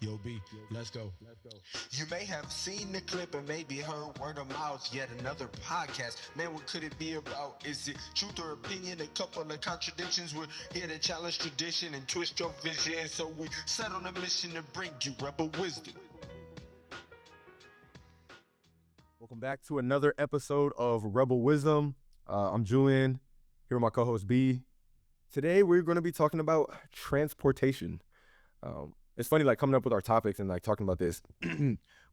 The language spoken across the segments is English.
Yo, B, let's go. You may have seen the clip and maybe heard word of mouth, yet another podcast. Man, what could it be about? Is it truth or opinion? A couple of contradictions. We're here to challenge tradition and twist your vision. So we set on a mission to bring you rebel wisdom. Welcome back to another episode of Rebel Wisdom. I'm Julian, here with my co-host B. Today we're going to be talking about transportation. It's funny, like coming up with our topics and like talking about this.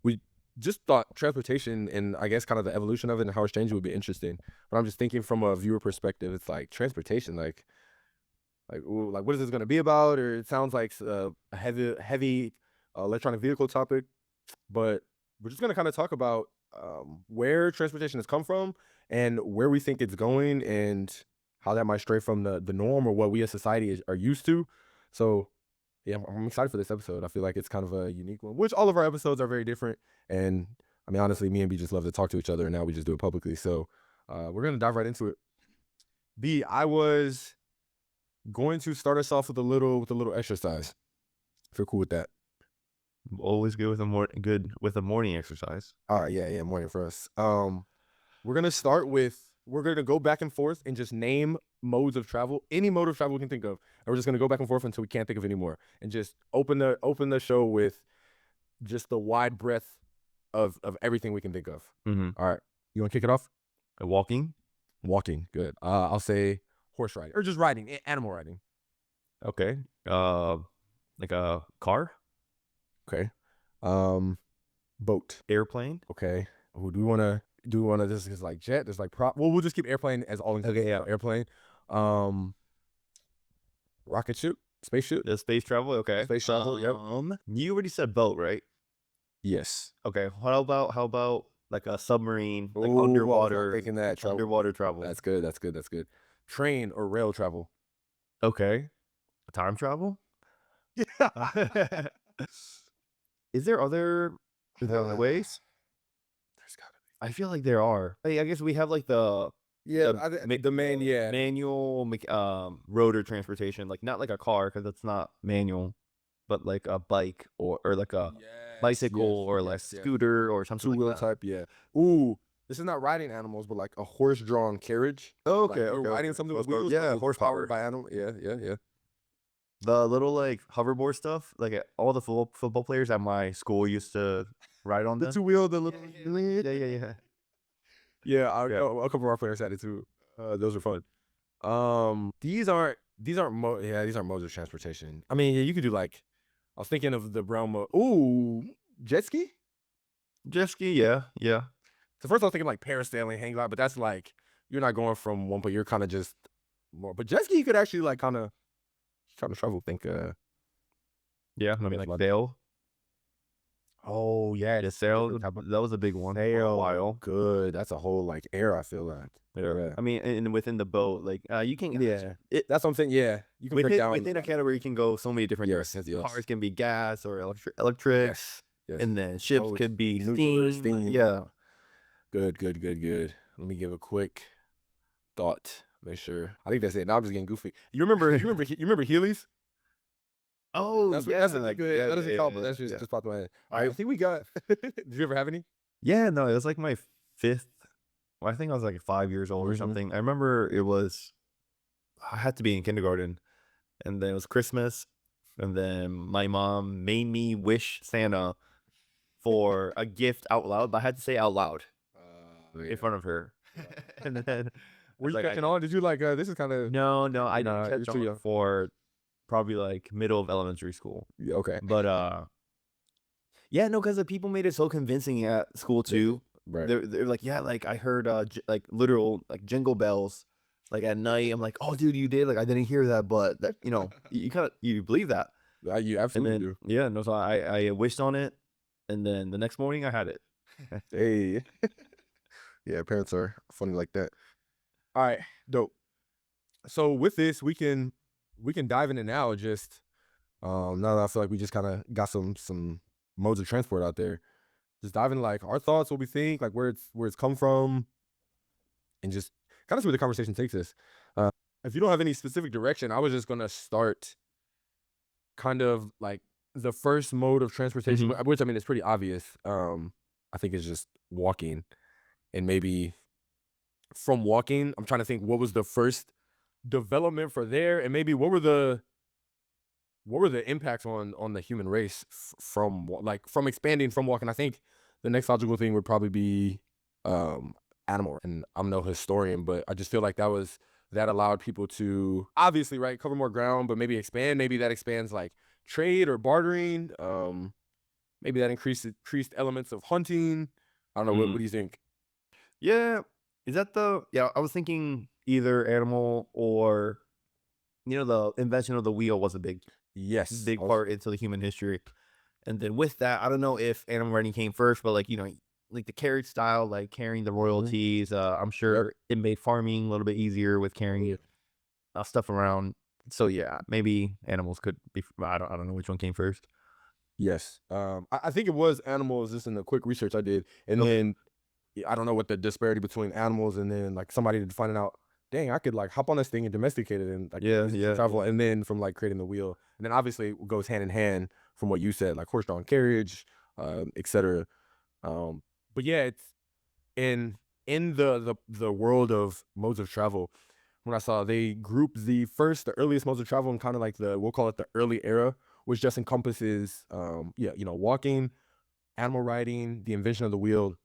We just thought transportation and I guess kind of the evolution of it and how it's changing would be interesting. But I'm just thinking from a viewer perspective, it's like transportation, like what is this going to be about? Or it sounds like a heavy electronic vehicle topic. But we're just going to kind of talk about where transportation has come from and where we think it's going and how that might stray from the norm or what we as society are used to. So yeah, I'm excited for this episode. I feel like it's kind of a unique one, which all of our episodes are very different. And I mean, honestly, me and B just love to talk to each other, and now we just do it publicly. So we're going to dive right into it. B, I was going to start us off with a little exercise. If you're cool with that. Always good with a morning exercise. All right, yeah, morning for us. We're gonna go back and forth and just name modes of travel, any mode of travel we can think of, and we're just gonna go back and forth until we can't think of any more, and just open the show with just the wide breadth of everything we can think of. Mm-hmm. All right, you want to kick it off? Walking, good. I'll say horse riding or just riding, animal riding. okay. Like a car, Okay. Boat, airplane. okay. Who do we want to? Do we want to just is like jet? There's like prop. Well, we'll just keep airplane as all. Okay, yeah. Airplane. Rocket shoot, space shoot, The space travel. Okay. space travel. Yep. You already said boat, right? Yes. Okay. How about like a submarine, like Ooh, underwater, thinking that travel. underwater travel. That's good. Train or rail travel. Okay. Time travel. Yeah. Is there other ways? There's gotta I feel like there are. I guess we have like the be. Yeah. the manual rotor transportation, like not like a car because it's not manual, but like a bike or like a bicycle or like scooter or something two-wheel like that. type. Yeah. Ooh. This is not riding animals, but like a horse-drawn carriage. Oh, Like, or riding something with wheels. Yeah, like, horsepower. powered by animal. Yeah. The little like hoverboard stuff, like all the football players at my school used to ride on The them. two-wheel, the little. Yeah. Yeah, a couple of our players had it too. Those are fun. These aren't modes of transportation. I mean, yeah, you could do like, I was thinking of the brown mode. Ooh, jet ski. Jet ski, yeah. So first I was thinking like parasailing, hang glide, but that's like you're not going from one point. You're kind of just more. But jet ski, you could actually like kind of travel. Think. Yeah, I mean like Like- sail. Oh yeah, The sail, that was a big one for a sail. while. Good. That's a whole like era. I feel like. Yeah. I mean, and within the boat, like you can That's what I'm saying. Yeah, you can break down within a category, you can go so many different. Yes. Cars can be gas or electric, Yes. and then ships Oh, could be nuclear steam. steam. Yeah. Good. Let me give a quick thought. Make sure. I think that's it. Now I'm just getting goofy. You remember Heelys? Oh, That's like good. That doesn't count, but that's just popped in my head. All right, I think we got. Did you ever have any? Yeah, no, it was like my fifth. Well, I think I was like 5 years old or Mhm. something. I remember I had to be in kindergarten, and then it was Christmas, and then my mom made me wish Santa for a gift out loud, but I had to say out loud in front of her. And then Were you like, catching on? Did you like? This is kind of. no, I Nah, didn't you're catch too on young. for probably like middle of elementary school. Yeah, okay. But yeah, no, because the people made it so convincing at school too. Right. They're like, yeah, like I heard like literal like jingle bells like at night. I'm like, oh dude, you did, like I didn't hear that, but that, you believe that. You And absolutely then do. yeah, no, so I wished on it, and then the next morning I had it. Hey. Yeah, parents are funny like that. All right, dope. So with this, we can dive into now. Just now that I feel like we just kind of got some modes of transport out there. Just dive into like our thoughts, what we think, like where it's come from, and just kind of see where the conversation takes us. If you don't have any specific direction, I was just gonna start kind of like the first mode of transportation, Mhm. which I mean, it's pretty obvious. I think it's just walking, and maybe from walking, I'm trying to think what was the first development for there, and maybe what were the impacts on the human race from like from expanding from walking. I think the next logical thing would probably be animal. And I'm no historian, but I just feel like that allowed people to obviously right cover more ground, but maybe expand. Maybe that expands like trade or bartering. Maybe that increased elements of hunting. I don't know. What Mm. do you think? Yeah. Is that the yeah, I was thinking either animal or the invention of the wheel was a Yes. big part into the human history. And then with that, I don't know if animal riding came first, but like the carriage style, like carrying the Mhm. royalties, I'm Yep. sure it made farming a little bit easier with carrying stuff around. So yeah, maybe animals could be. I don't know which one came first. Yes. I think it was animals just in the quick research I did. And Okay. then I don't know what the disparity between animals and then like somebody finding out, dang, I could like hop on this thing and domesticate it and like Yeah, use it for yeah, travel. And then from like creating the wheel. And then obviously it goes hand in hand from what you said, like horse-drawn carriage, et cetera. Um, but yeah, it's in the world of modes of travel. When I saw they grouped the earliest modes of travel and kind of like we'll call it the early era, which just encompasses yeah, walking, animal riding, the invention of the wheel.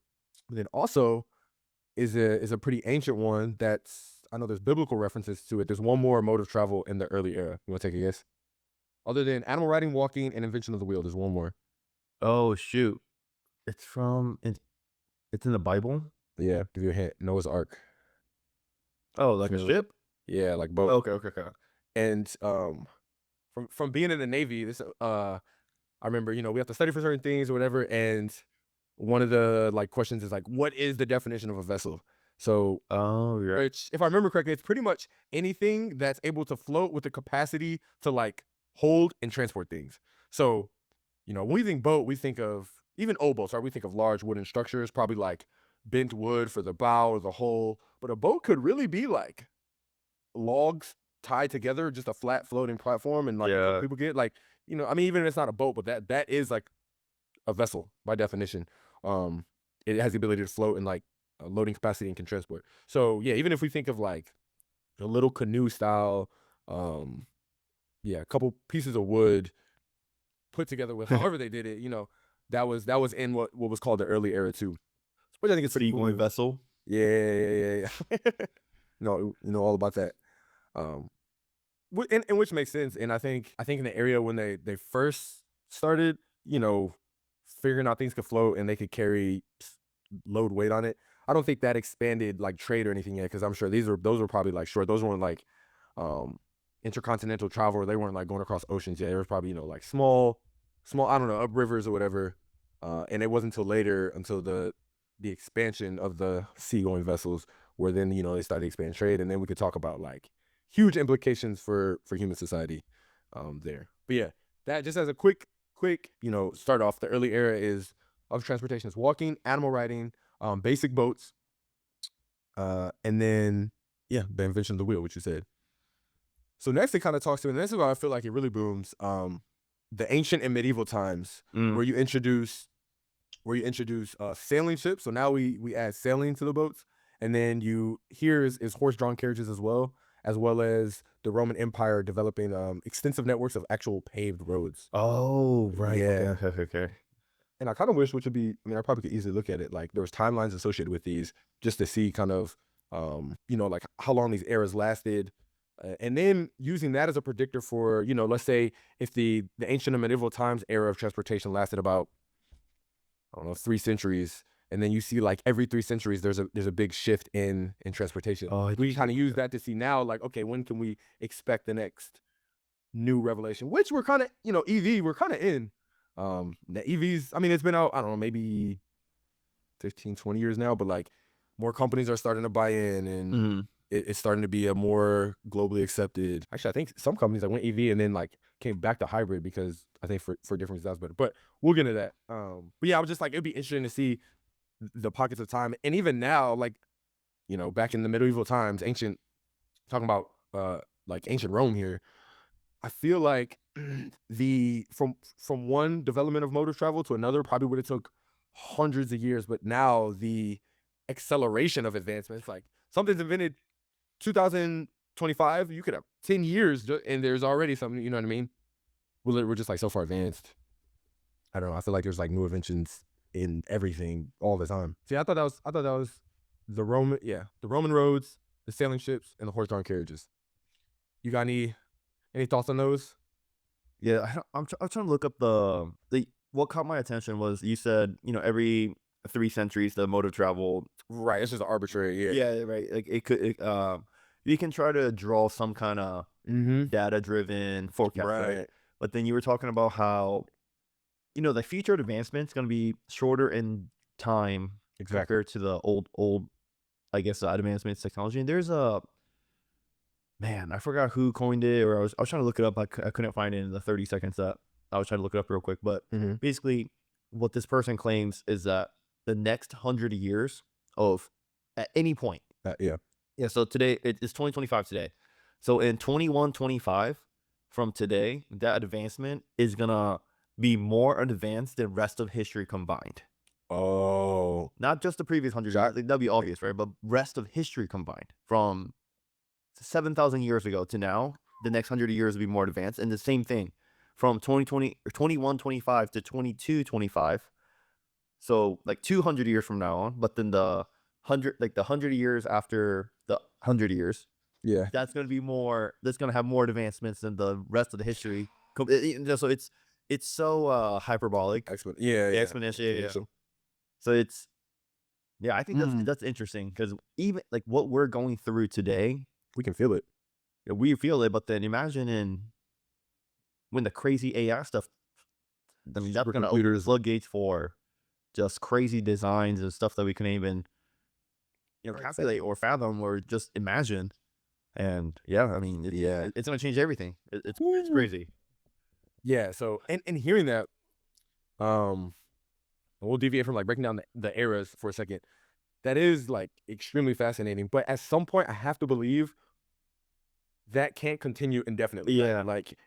But then also is a pretty ancient one that's I know there's biblical references to it. There's one more mode of travel in the early era. You want to take a guess? Other than animal riding, walking, and invention of the wheel, there's one more. Oh shoot, it's in the Bible. Yeah, give you a hint. Noah's Ark. Oh, like a Familiar with- ship. Yeah, like boat. Okay, okay, okay. And from being in the Navy, this I remember, we have to study for certain things or whatever, and one of the like questions is like, what is the definition of a vessel? So, Oh, yeah. which, if I remember correctly, it's pretty much anything that's able to float with the capacity to like hold and transport things. So, when we think boat, we think of even old boats, right? We think of large wooden structures, probably like bent wood for the bow or the hull. But a boat could really be like logs tied together, just a flat floating platform, and like Yeah. people get like, I mean, even if it's not a boat, but that is like a vessel by definition. Um, it has the ability to float and like loading capacity and can transport. So yeah, even if we think of like a little canoe style, um, yeah, a couple pieces of wood put together with however they did it, that was in what was called the early era too, which I think is pretty Seagoing cool. vessel. Yeah, yeah, yeah. No, all about that. Um, and which makes sense. And I think in the area when they first started, figuring out things could float and they could carry load weight on it. I don't think that expanded like trade or anything yet, because I'm sure those were probably like short. Those weren't like um intercontinental travel, or they weren't like going across oceans yet. It was probably, like small, I don't know, up rivers or whatever. And it wasn't until later, until the expansion of the seagoing vessels, where then, they started to expand trade, and then we could talk about like huge implications for human society there. But yeah, that just as a quick, start off, the early era is of transportation is walking, animal riding, basic boats, and then yeah, the invention of the wheel, which you said. So next it kind of talks to, and this is where I feel like it really booms, the ancient and medieval times, Mm. where you introduce sailing ships. So now we add sailing to the boats, and then here is horse-drawn carriages as well as the Roman Empire developing extensive networks of actual paved roads. Oh, right. Okay, Yeah. okay, okay, okay. And I kind of wish, which would be, I mean, I probably could easily look at it, like there was timelines associated with these, just to see kind of, like how long these eras lasted. And then using that as a predictor for, let's say if the ancient and medieval times era of transportation lasted about, I don't know, 3 centuries, and then you see like every 3 centuries there's a big shift in transportation. Oh, We kind of use that to see now, like, okay, when can we expect the next new revelation? Which we're kind of, EV, we're kind of in. The EVs, I mean, it's been out, I don't know, maybe 15, 20 years now, but like more companies are starting to buy in, and Mhm. it's starting to be a more globally accepted. Actually, I think some companies that went EV and then like came back to hybrid, because I think for different reasons that's better. But we'll get into that. But yeah, I was just like, it'd be interesting to see the pockets of time. And even now, like, back in the medieval times, talking about like ancient Rome here, I feel like from one development of mode of travel to another probably would have took hundreds of years, but now the acceleration of advancements, like something's invented 2025, you could have 10 years and there's already something, you know what I mean? We're just like so far advanced. I don't know. I feel like there's like new inventions in everything all the time. See, I thought that was the Roman roads, the sailing ships, and the horse-drawn carriages. You got any thoughts on those? Yeah, I'm trying to look up the what caught my attention was you said, every 3 centuries the mode of travel. Right, it's just arbitrary. Yeah, right. Like you can try to draw some kind of data-driven forecast, right? But then you were talking about how, the future advancement is going to be shorter in time compared to the old, I guess, advancements technology. And there's man, I forgot who coined it, or I was trying to look it up. I couldn't find it in the 30 seconds that I was trying to look it up real quick. But basically, what this person claims is that the next 100 years of at any point. Yeah. So today it's 2025 today. So in 2125 from today, that advancement is gonna be more advanced than rest of history combined. Oh, not just the previous 100 years. That'd be obvious, right? But rest of history combined from 7,000 years ago to now, the next 100 years will be more advanced. And the same thing from 2020 or 2125 to 2225. So like 200 years from now on, but then the 100 years after the 100 years, that's going to have more advancements than the rest of the history. So it's so hyperbolic. Exponential. Yeah. So it's, I think that's interesting, because even like what we're going through today, we can feel it. Yeah, we feel it, but then imagine when the crazy AI stuff, I mean, that's going to open floodgates for just crazy designs and stuff that we can even, calculate or fathom or just imagine. And I mean, it's going to change everything. It's crazy. Yeah. So, and hearing that, we'll deviate from like breaking down the eras for a second. That is like extremely fascinating. But at some point, I have to believe that can't continue indefinitely. Yeah. Like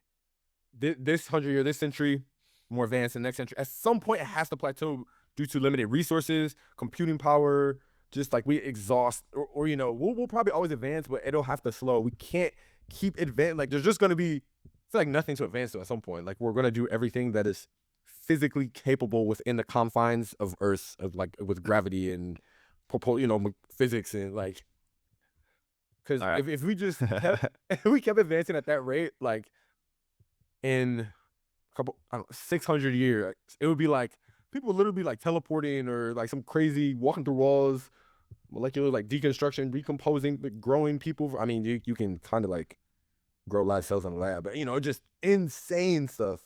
this 100 year, this century, more advanced than next century. At some point, it has to plateau due to limited resources, computing power. Just like we exhaust, or we'll probably always advance, but it'll have to slow. We can't keep advancing. Like there's just gonna be, I feel like, nothing to advance to at some point. Like we're gonna do everything that is physically capable within the confines of Earth, of like with gravity and physics and like. Because if we just if we kept advancing at that rate, like in a couple 600 years, it would be like people would literally be like teleporting or like some crazy walking through walls, molecular like deconstruction, recomposing, growing people. I mean, you can kind of like grow live cells in the lab, but just insane stuff.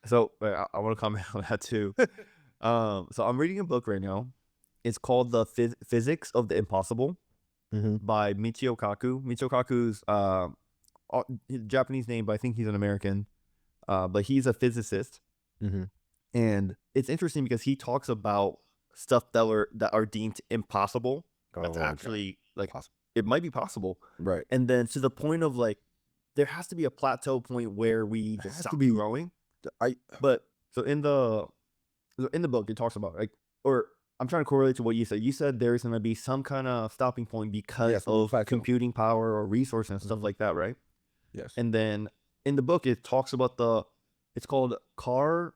So I want to comment on that too. So I'm reading a book right now. It's called The Physics of the Impossible by Michio Kaku. Michio Kaku's his Japanese name, but I think he's an American. But he's a physicist. And it's interesting because he talks about stuff that are deemed impossible. That's actually like it might be possible, right? And then to the point of like there has to be a plateau point where we just stop growing. But so in the book it talks about like, or I'm trying to correlate to what you said. You said there's going to be some kind of stopping point because of computing power or resources and stuff like that, right? Yes. And then in the book it talks about it's called Kardashev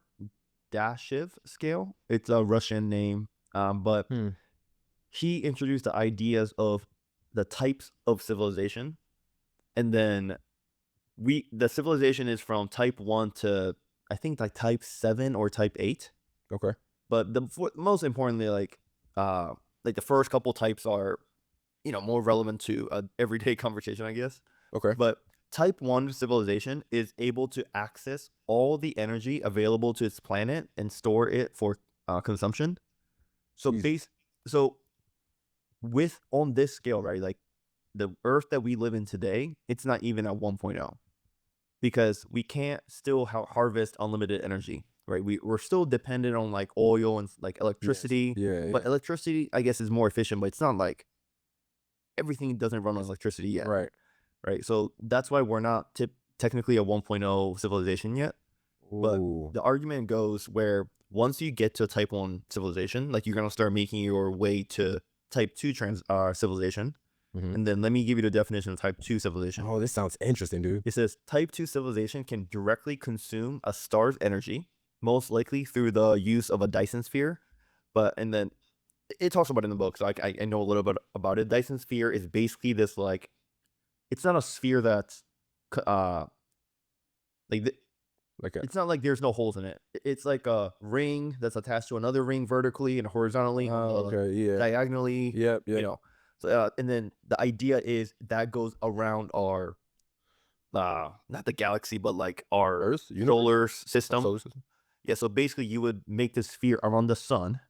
scale. It's a Russian name, but he introduced the ideas of the types of civilization, and then the civilization is from type 1 to I think like type 7 or type 8. Okay. But most importantly, like the first couple types are, more relevant to a everyday conversation, I guess. Okay. But type 1 civilization is able to access all the energy available to its planet and store it for consumption. So on this scale, right, like the Earth that we live in today, it's not even at 1.0 because we can't still harvest unlimited energy, right? We're still dependent on like oil and like electricity. Yes. But electricity, I guess, is more efficient, but it's not like everything doesn't run on electricity yet. Right. So that's why we're not technically a 1.0 civilization yet. But Ooh. the argument goes where once you get to type 1 civilization, like you're going to start making your way to type 2 civilization. Mhm. And then let me give you the definition of type 2 civilization. Oh, this sounds interesting, dude. It says type 2 civilization can directly consume a star's energy, most likely through the use of a Dyson sphere. And then it talks about it in the book, so I know a little bit about it. Dyson sphere is basically this, like, it's not a sphere that's it's not like there's no holes in it. It's like a ring that's attached to another ring vertically and horizontally. Diagonally. Yep. You know. So and then the idea is that goes around our not the galaxy, but like our Earth, solar system. Solar system. Yeah, so basically you would make this sphere around the sun,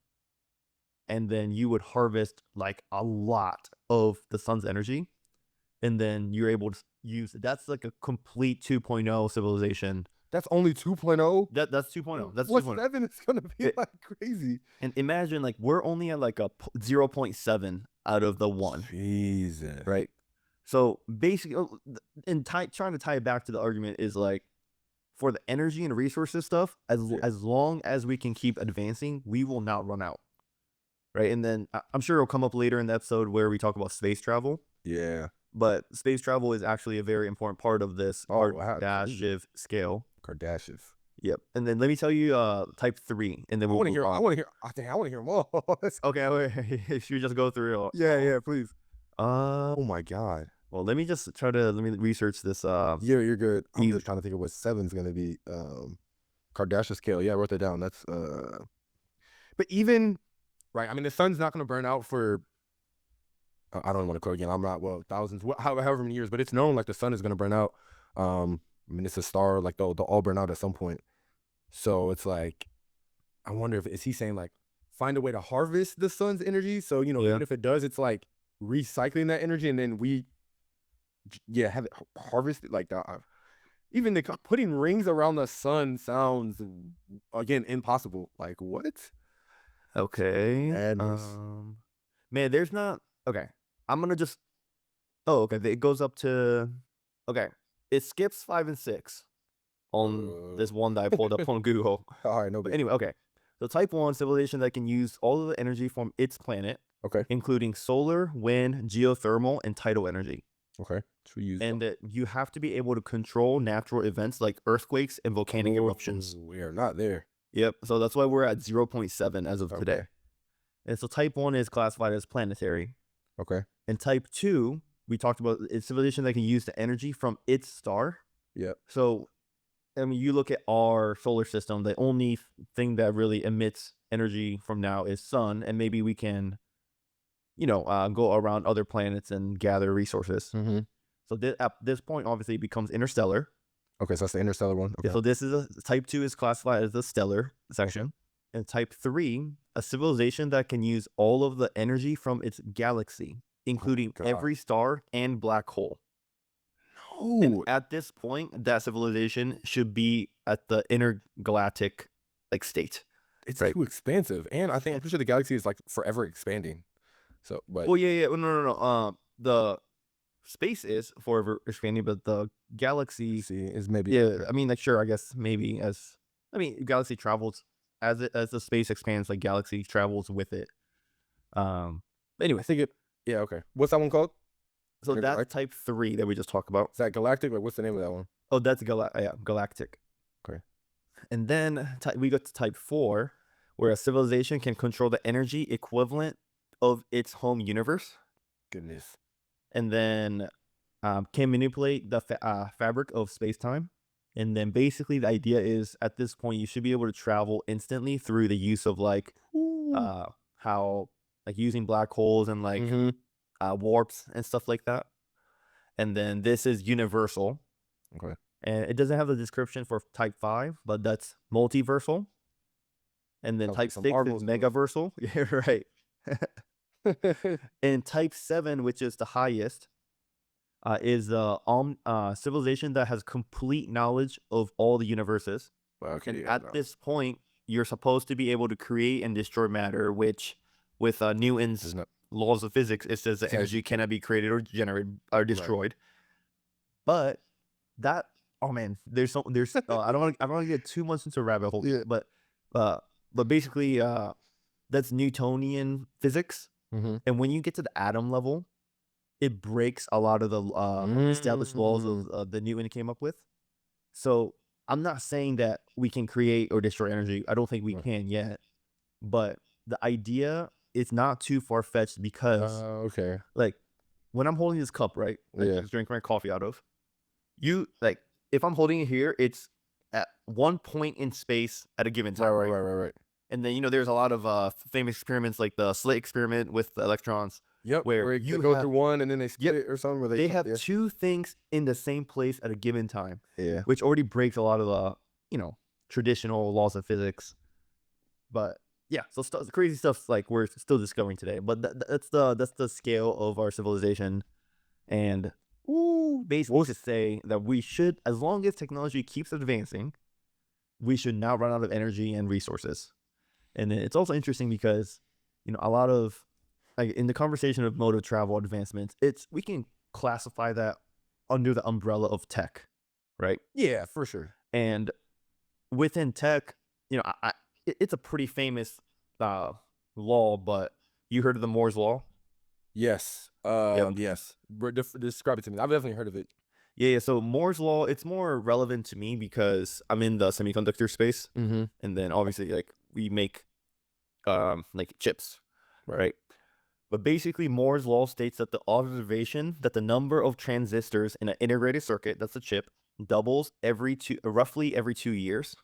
and then you would harvest like a lot of the sun's energy, and then you're able to use that's like a complete 2.0 civilization. That's only 2.0? That's 2.0. That's 7 2.0. is gonna be like crazy. And imagine, like, we're only at like a 0.7 out of the 1. Jesus. Right? So basically, and trying to tie it back to the argument is like, for the energy and resources stuff, as long as we can keep advancing, we will not run out. Right? And then I'm sure it'll come up later in the episode where we talk about space travel. Yeah. But space travel is actually a very important part of this Kardashev scale. Kardashev. Yep. And then let me tell you type 3, and then I want to hear. I want to hear more. Okay, should we just go through it? Yeah, please. Oh my God. Well, let me research this. Yeah, you're good. I'm just trying to think of what 7's gonna be. Kardashev scale. Yeah, I wrote that down. That's But even right, I mean, the sun's not gonna burn out for. I don't want to quote again. I'm not thousands, however many years, but it's known like the sun is gonna burn out. I mean, it's a star, like they'll all burn out at some point. So it's like, I wonder is he saying like find a way to harvest the sun's energy? So, even if it does, it's like recycling that energy, and then we, have it harvested like that. Even putting rings around the sun sounds, again, impossible. Like, what? Okay. Man, there's not. Okay. I'm going to just. Oh, okay. It goes up to. Okay. It skips 5 and 6 on this one that I pulled up on Google. All right, But anyway, okay. So type 1, civilization that can use all of the energy from its planet. Okay. Including solar, wind, geothermal, and tidal energy. Okay. And you have to be able to control natural events like earthquakes and volcanic eruptions. We are not there. Yep. So that's why we're at 0.7 as of today. And so type 1 is classified as planetary. Okay. And type 2, we talked about, it's civilization that can use the energy from its star. Yep. So, I mean, you look at our solar system, the only thing that really emits energy from now is sun, and maybe we can, go around other planets and gather resources. Mm-hmm. So at this point, obviously, it becomes interstellar. Okay, so that's the interstellar one. Okay. Yeah, so this is type 2 is classified as the stellar section. And type 3, a civilization that can use all of the energy from its galaxy, including every star and black hole. No. And at this point, that civilization should be at the intergalactic state. It's too expansive, and I'm pretty sure the galaxy is like forever expanding. So, but no. The space is forever expanding, but the galaxy is maybe. Yeah, I mean, sure, I guess maybe galaxy travels as the space expands, like galaxy travels with it. But anyway, I think it. Yeah. Okay. What's that one called? So that's type 3 that we just talked about. Is that galactic? Like, what's the name of that one? Oh, that's galactic. Okay. And then we go to type 4, where a civilization can control the energy equivalent of its home universe. Goodness. And then can manipulate the fabric of space-time. And then basically the idea is at this point you should be able to travel instantly through the use of using black holes and warps and stuff like that. And then this is universal. Okay. And it doesn't have the description for type 5, but that's multiversal. And then type 6 is megaversal. Yeah, right. And type 7, which is the highest, is the civilization that has complete knowledge of all the universes. Okay, and at this point, you're supposed to be able to create and destroy matter, which with Newton's laws of physics, it says that energy cannot be created or generated or destroyed. Right. But that oh man, there's I don't want to get too much into a rabbit hole. Yeah. But basically, that's Newtonian physics. Mm-hmm. And when you get to the atom level, it breaks a lot of the established laws of the Newton came up with. So I'm not saying that we can create or destroy energy. I don't think we can yet. But the idea is not too far-fetched because Okay. like when I'm holding this cup, right? I Yeah. just drink my coffee out of. You like if I'm holding it here, it's at one point in space at a given time. Right. And then there's a lot of famous experiments like the slit experiment with the electrons. Yep. Where you you go have- through one and then they split it or something. Where They have two things in the same place at a given time. Yeah. Which already breaks a lot of the traditional laws of physics. But yeah, so crazy stuff like we're still discovering today. But that's the scale of our civilization, and basically to say that we should, as long as technology keeps advancing, we should not run out of energy and resources. And it's also interesting because a lot of like in the conversation of mode of travel advancements, we can classify that under the umbrella of tech, right? Yeah, for sure. And within tech, it's a pretty famous law, but you heard of the Moore's law? Yes. Yes. Describe it to me. I've definitely heard of it. Yeah. So Moore's law, it's more relevant to me because I'm in the semiconductor space, Mm-hmm. and then obviously like we make like chips, right? But basically, Moore's law states that the observation that the number of transistors in an integrated circuit, that's a chip, doubles roughly every 2 years.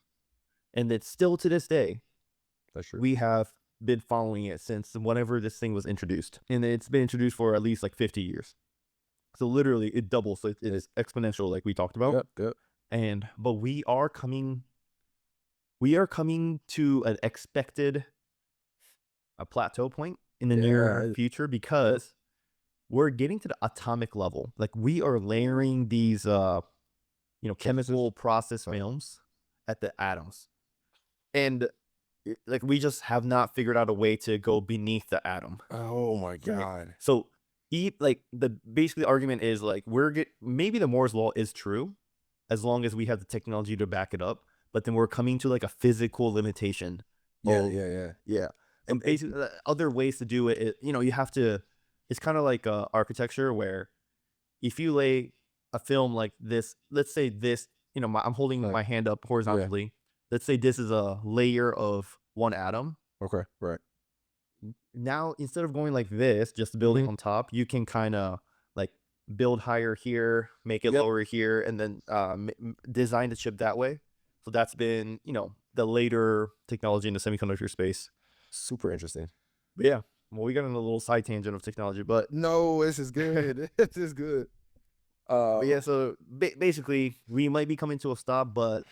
And it's still to this day, That's true. we have been following it since whenever this thing was introduced. And it's been introduced for at least like 50 years. So literally it doubles. So it is exponential like we talked about. Yep. But we are coming to an expected plateau point in the near future because we're getting to the atomic level. Like we are layering these chemical process films at the atoms. And like we just have not figured out a way to go beneath the atom. Oh my God. So basically the argument is like maybe the Moore's law is true as long as we have the technology to back it up, but then we're coming to like a physical limitation. Yeah. And basically other ways to do it, you have to, it's kind of like architecture where if you lay a film like this, let's say this, I'm holding my hand up horizontally. Yeah. Let's say this is a layer of one atom. Okay, right. Now, instead of going like this, just building on top, you can kind of like build higher here, make it lower here, and then design the chip that way. So that's been, the later technology in the semiconductor space. Super interesting. But yeah, well, we got on a little side tangent of technology, but no, this is good. This is good. But yeah, so basically, we might be coming to a stop, but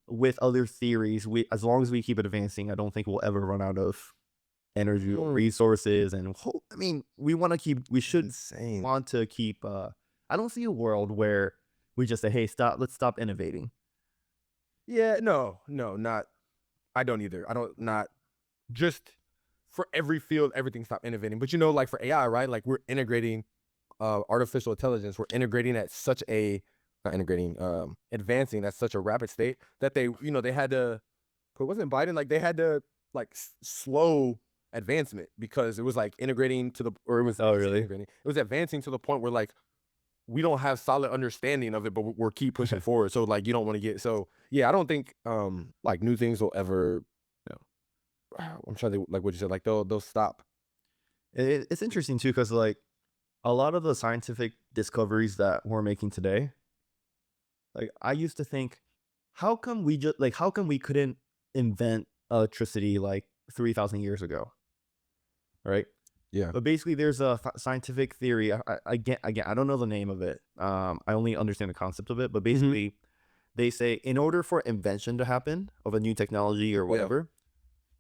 with other theories, as long as we keep it advancing, I don't think we'll ever run out of energy or resources. And we want to keep. We should want to keep. I don't see a world where we just say, "Hey, stop! Let's stop innovating." Yeah, no, not. I don't either. Not just for every field, everything stop innovating. But like for AI, right? Like we're integrating artificial intelligence. We're integrating at such a advancing at such a rapid state that they had to. But wasn't Biden like they had to like slow advancement because it was like integrating to the it was advancing to the point where like we don't have solid understanding of it, but we're keep pushing forward. So like you don't want to get I don't think like new things will ever. I'm trying to like what you said, like they'll stop. It's interesting too because like a lot of the scientific discoveries that we're making today, like I used to think, how come we couldn't invent electricity like 3,000 years ago, right? Yeah. But basically, there's a scientific theory. Again, I don't know the name of it. I only understand the concept of it. But basically, they say in order for invention to happen of a new technology or whatever,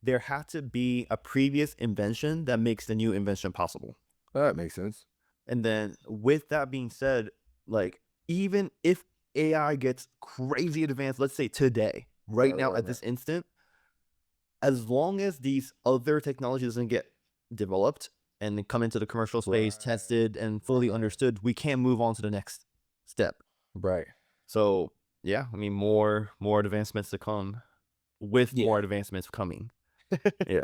there had to be a previous invention that makes the new invention possible. That makes sense. And then with that being said, like even if AI gets crazy advanced, let's say today, right now at this instant, as long as these other technologies doesn't get developed and come into the commercial space, tested and fully understood, we can't move on to the next step. Right. So yeah, I mean, more advancements to come, with Yeah. more advancements coming. Yeah.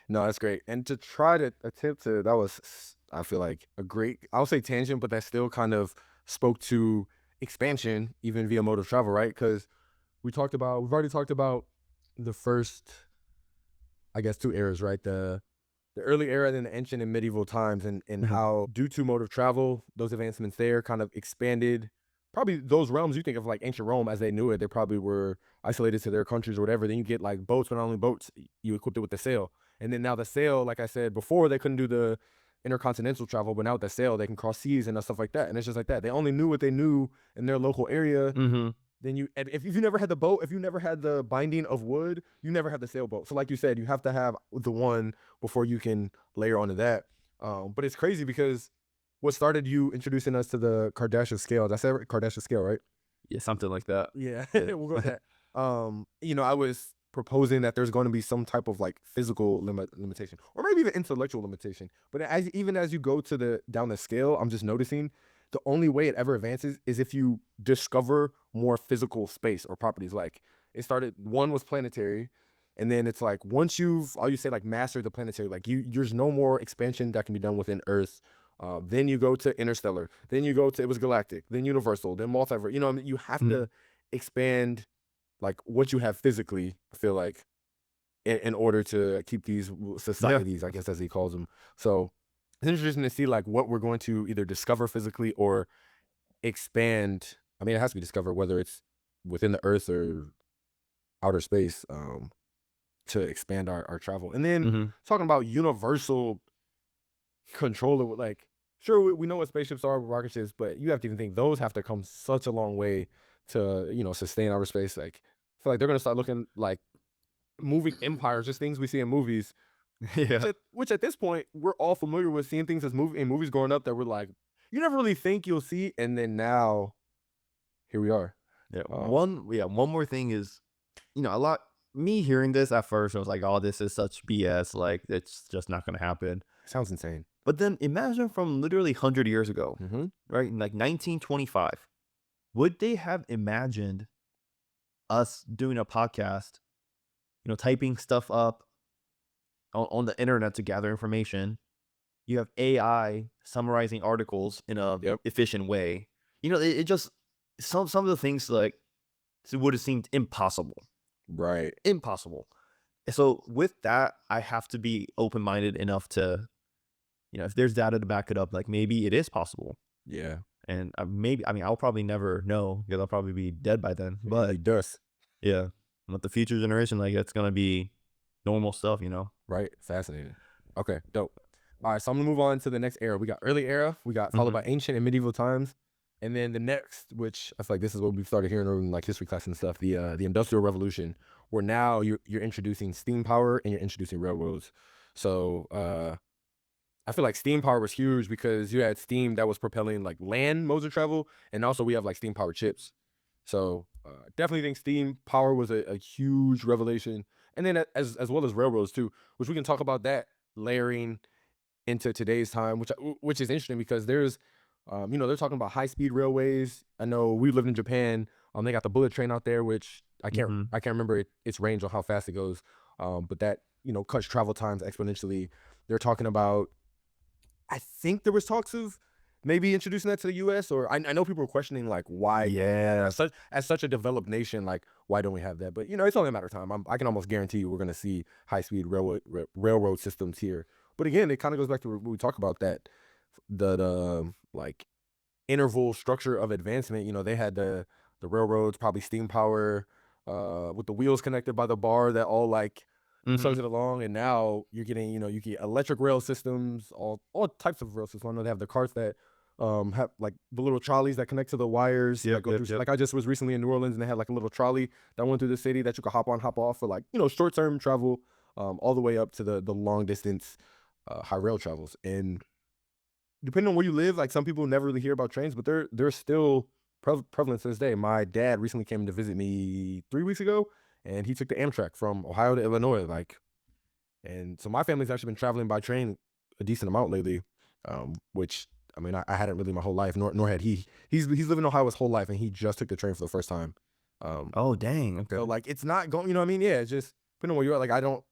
No, that's great. And to try to attempt to, that was, I feel like, a great, I'll say tangent, but that still kind of spoke to expansion, even via mode of travel, right? Because we've already talked about the first, I guess, two eras, right? The early era, then the ancient and medieval times, and Mhm. how, due to mode of travel, those advancements there kind of expanded. Probably those realms you think of like ancient Rome as they knew it, they probably were isolated to their countries or whatever. Then you get like boats, but not only boats, you equipped it with the sail. And then now the sail, like I said before, they couldn't do the intercontinental travel, but now with the sail, they can cross seas and stuff like that. And it's just like that. They only knew what they knew in their local area. Mm-hmm. Then if you never had the boat, if you never had the binding of wood, you never had the sailboat. So like you said, you have to have the one before you can layer onto that. But it's crazy because what started you introducing us to the Kardashev scale? That's Kardashev scale, right? Yeah, something like that. Yeah, Yeah. we'll go with that. I was proposing that there's going to be some type of like physical limitation, or maybe even intellectual limitation. But even as you go to down the scale, I'm just noticing the only way it ever advances is if you discover more physical space or properties. Like it started, one was planetary, and then it's like once you say like mastered the planetary, like there's no more expansion that can be done within Earth. Then you go to interstellar. Then you go to, it was galactic. Then universal. Then multiverse. You know what I mean? You have Mhm. to expand like what you have physically. I feel like in order to keep these societies, I guess as he calls them. So it's interesting to see like what we're going to either discover physically or expand. I mean, it has to be discovered whether it's within the Earth or outer space. To expand our travel, and then Mhm. talking about universal control of like, sure, we know what spaceships are, rocket ships, but you have to even think those have to come such a long way to sustain outer space. Like I feel like they're gonna start looking like moving empires, just things we see in movies. Yeah. Which at this point we're all familiar with seeing things in movies growing up that we're like you never really think you'll see, and then now here we are. Yeah. Uh, One more thing is, a lot, me hearing this at first, I was like, oh, this is such BS. Like, it's just not going to happen. Sounds insane. But then imagine from literally 100 years ago, Mm-hmm. right? In like 1925, would they have imagined us doing a podcast, typing stuff up on the internet to gather information? You have AI summarizing articles in a Yep. efficient way. It just, some of the things like would have seemed impossible. Right. Impossible. So with that, I have to be open-minded enough to, if there's data to back it up, like maybe it is possible. Yeah. And I'll probably never know because I'll probably be dead by then. But It does. yeah, with the future generation, like it's gonna be normal stuff, Right. Fascinating. Okay. Dope. All right. So I'm gonna move on to the next era. We got early era. We got followed by ancient and medieval times, and then the next, which I feel like this is what we started hearing in like history class and stuff. The Industrial Revolution, where now you're introducing steam power and you're introducing railroads. So I feel like steam power was huge because you had steam that was propelling like land modes of travel, and also we have like steam powered ships. So definitely think steam power was a huge revelation, and then as well as railroads too, which we can talk about that layering into today's time, which is interesting because there's, they're talking about high speed railways. I know we lived in Japan. They got the bullet train out there, which I can't Mhm. remember its range on how fast it goes, but that cuts travel times exponentially. They're talking about, I think there was talks of maybe introducing that to the U.S. or I know people were questioning like why Yeah. as such a developed nation, like why don't we have that? But it's only a matter of time. I can almost guarantee you we're going to see high speed railroad systems here. But again, it kind of goes back to when we talk about that the like interval structure of advancement. They had the railroads, probably steam power, with the wheels connected by the bar that all like chugs Mhm. it along, and now you're getting, you get electric rail systems, all types of rail systems. I know they have the carts that have like the little trolleys that connect to the wires that Yep. go Yep. through. Yep. Like I just was recently in New Orleans and they had like a little trolley that went through the city that you could hop on, hop off for like short term travel, all the way up to the long distance high rail travels. And depending on where you live, like some people never really hear about trains, but they're still prevalent to this day. My dad recently came to visit me 3 weeks ago, and he took the Amtrak from Ohio to Illinois. Like, and so my family's actually been traveling by train a decent amount lately, which I mean, I hadn't really my whole life, nor had he. He's lived in Ohio his whole life, and he just took the train for the first time. Oh, dang. Okay. So like it's not going, you know what I mean? Yeah, it's just depending on where you're at. Like I don't.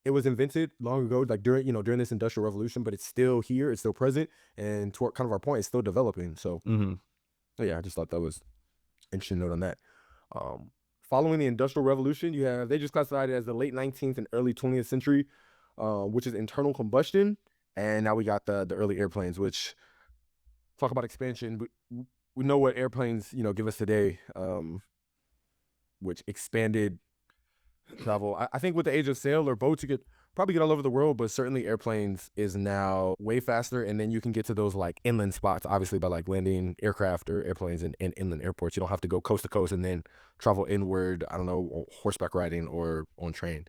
It was invented long ago, like during this industrial revolution, but it's still here, it's still present, and to kind of our point, it's still developing. So yeah, I just thought that was interesting note on that. Following the Industrial Revolution, they just classified it as the late 19th and early 20th century, which is internal combustion, and now we got the early airplanes, which talk about expansion. But we know what airplanes give us today, which expanded travel. I think with the age of sail or boats, you could probably get all over the world, but certainly airplanes is now way faster. And then you can get to those like inland spots, obviously by like landing aircraft or airplanes in inland airports. You don't have to go coast to coast and then travel inward, I don't know, horseback riding or on train.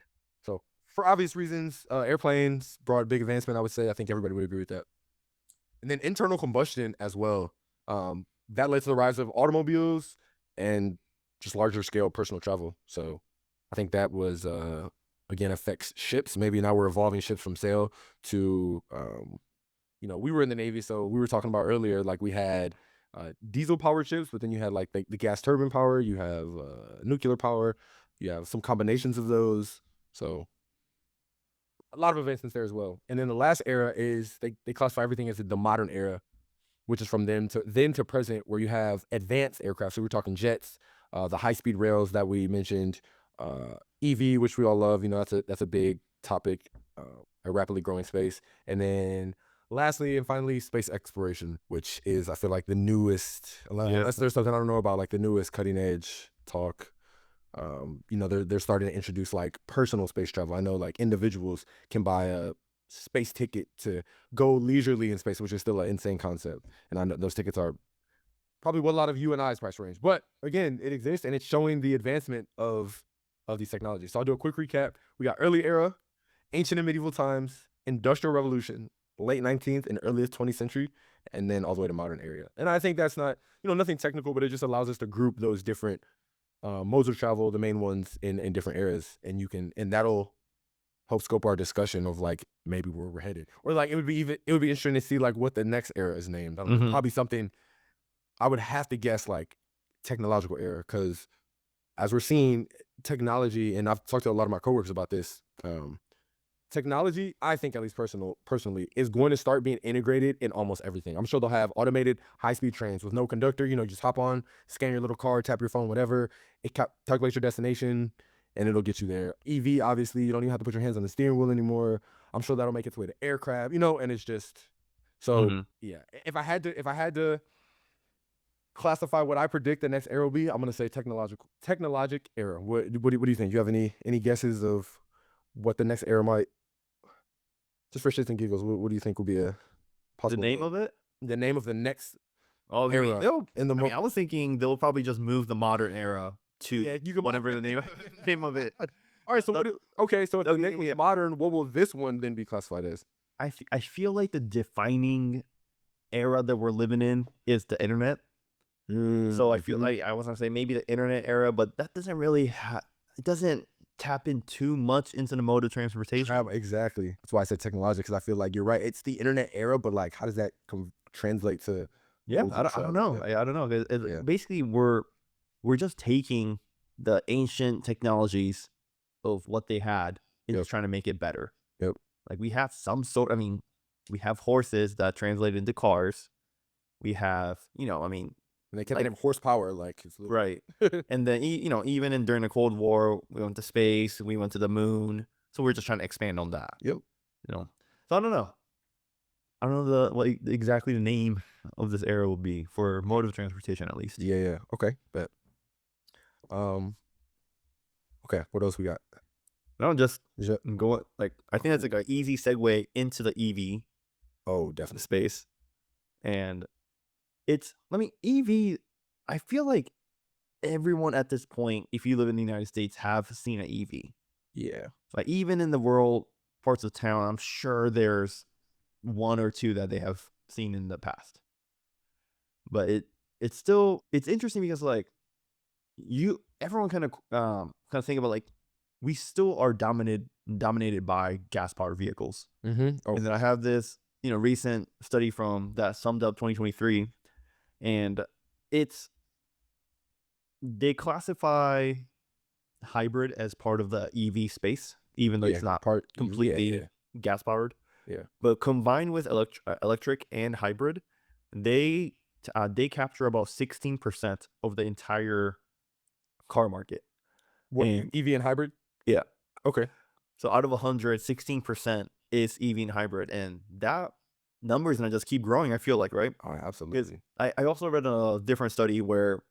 So for obvious reasons, airplanes brought big advancement, I would say. I think everybody would agree with that. And then internal combustion as well. That led to the rise of automobiles and just larger scale personal travel. So I think that was, again, affects ships. Maybe now we're evolving ships from sail to, we were in the Navy. So we were talking about earlier, like we had diesel powered ships, but then you had like the gas turbine power, you have nuclear power, you have some combinations of those. So a lot of advancements there as well. And then the last era is they classify everything as the modern era, which is from then to present, where you have advanced aircraft. So we're talking jets, the high-speed rails that we mentioned, EV, which we all love. That's a big topic, a rapidly growing space. And then lastly and finally, space exploration, which is, I feel like, the newest, unless there's something I don't know about, like the newest cutting edge talk. They're starting to introduce like personal space travel. I know like individuals can buy a space ticket to go leisurely in space, which is still an insane concept. And I know those tickets are probably what a lot of you and I's price range. But again, it exists and it's showing the advancement of these technologies. So I'll do a quick recap. We got early era, ancient and medieval times, industrial revolution, late 19th and earliest 20th century, and then all the way to modern era. And I think that's not, nothing technical, but it just allows us to group those different modes of travel, the main ones in different eras. And that'll help scope our discussion of like maybe where we're headed. Or like it would be interesting to see like what the next era is named. I don't know, probably something I would have to guess like technological era, because as we're seeing technology, and I've talked to a lot of my coworkers about this, technology, I think at least personally, is going to start being integrated in almost everything. I'm sure they'll have automated high-speed trains with no conductor. Just hop on, scan your little card, tap your phone, whatever. It calculates your destination, and it'll get you there. EV, obviously, you don't even have to put your hands on the steering wheel anymore. I'm sure that'll make its way to aircraft, and it's just so yeah. If I had to classify what I predict the next era will be, I'm gonna say technologic era. What do you think? You have any guesses of what the next era might? Just for shits and giggles, what do you think will be a possible? The name of it? The name of the next era. I was thinking they'll probably just move the modern era to whatever the name of it. All right, so so technically modern, what will this one then be classified as? I feel like the defining era that we're living in is the internet. So I feel like I was gonna say maybe the internet era, but that doesn't really it doesn't tap in too much into the mode of transportation. Exactly. That's why I said technology, because I feel like you're right. It's the internet era, but like, how does that translate to? Yeah, I don't know. I don't know. Basically, we're just taking the ancient technologies of what they had and just trying to make it better. Yep. Like we have we have horses that translate into cars. We have, and they kept getting horsepower, like it's right. And then even during the Cold War, we went to space, we went to the moon. So we're just trying to expand on that. Yep. So I don't know. I don't know what exactly the name of this era will be for mode of transportation, at least. Yeah. Okay, bet. Okay, what else we got? No, just go. Like I think that's like an easy segue into the EV. Oh, definitely space, and EV. I feel like everyone at this point, if you live in the United States, have seen an EV. Yeah, like even in the rural parts of town, I'm sure there's one or two that they have seen in the past. But it's interesting because like everyone kind of think about like we still are dominated by gas powered vehicles. Oh. And then I have this recent study from that summed up 2023, and they classify hybrid as part of the EV space, even though it's not completely gas powered. Yeah. But combined with electric and hybrid, they capture about 16% of the entire car market. What, And EV and hybrid? yeah. Okay. So out of 100, 16% is EV and hybrid, and that number is gonna just keep growing. I feel like, right? Oh, absolutely. I also read a different study where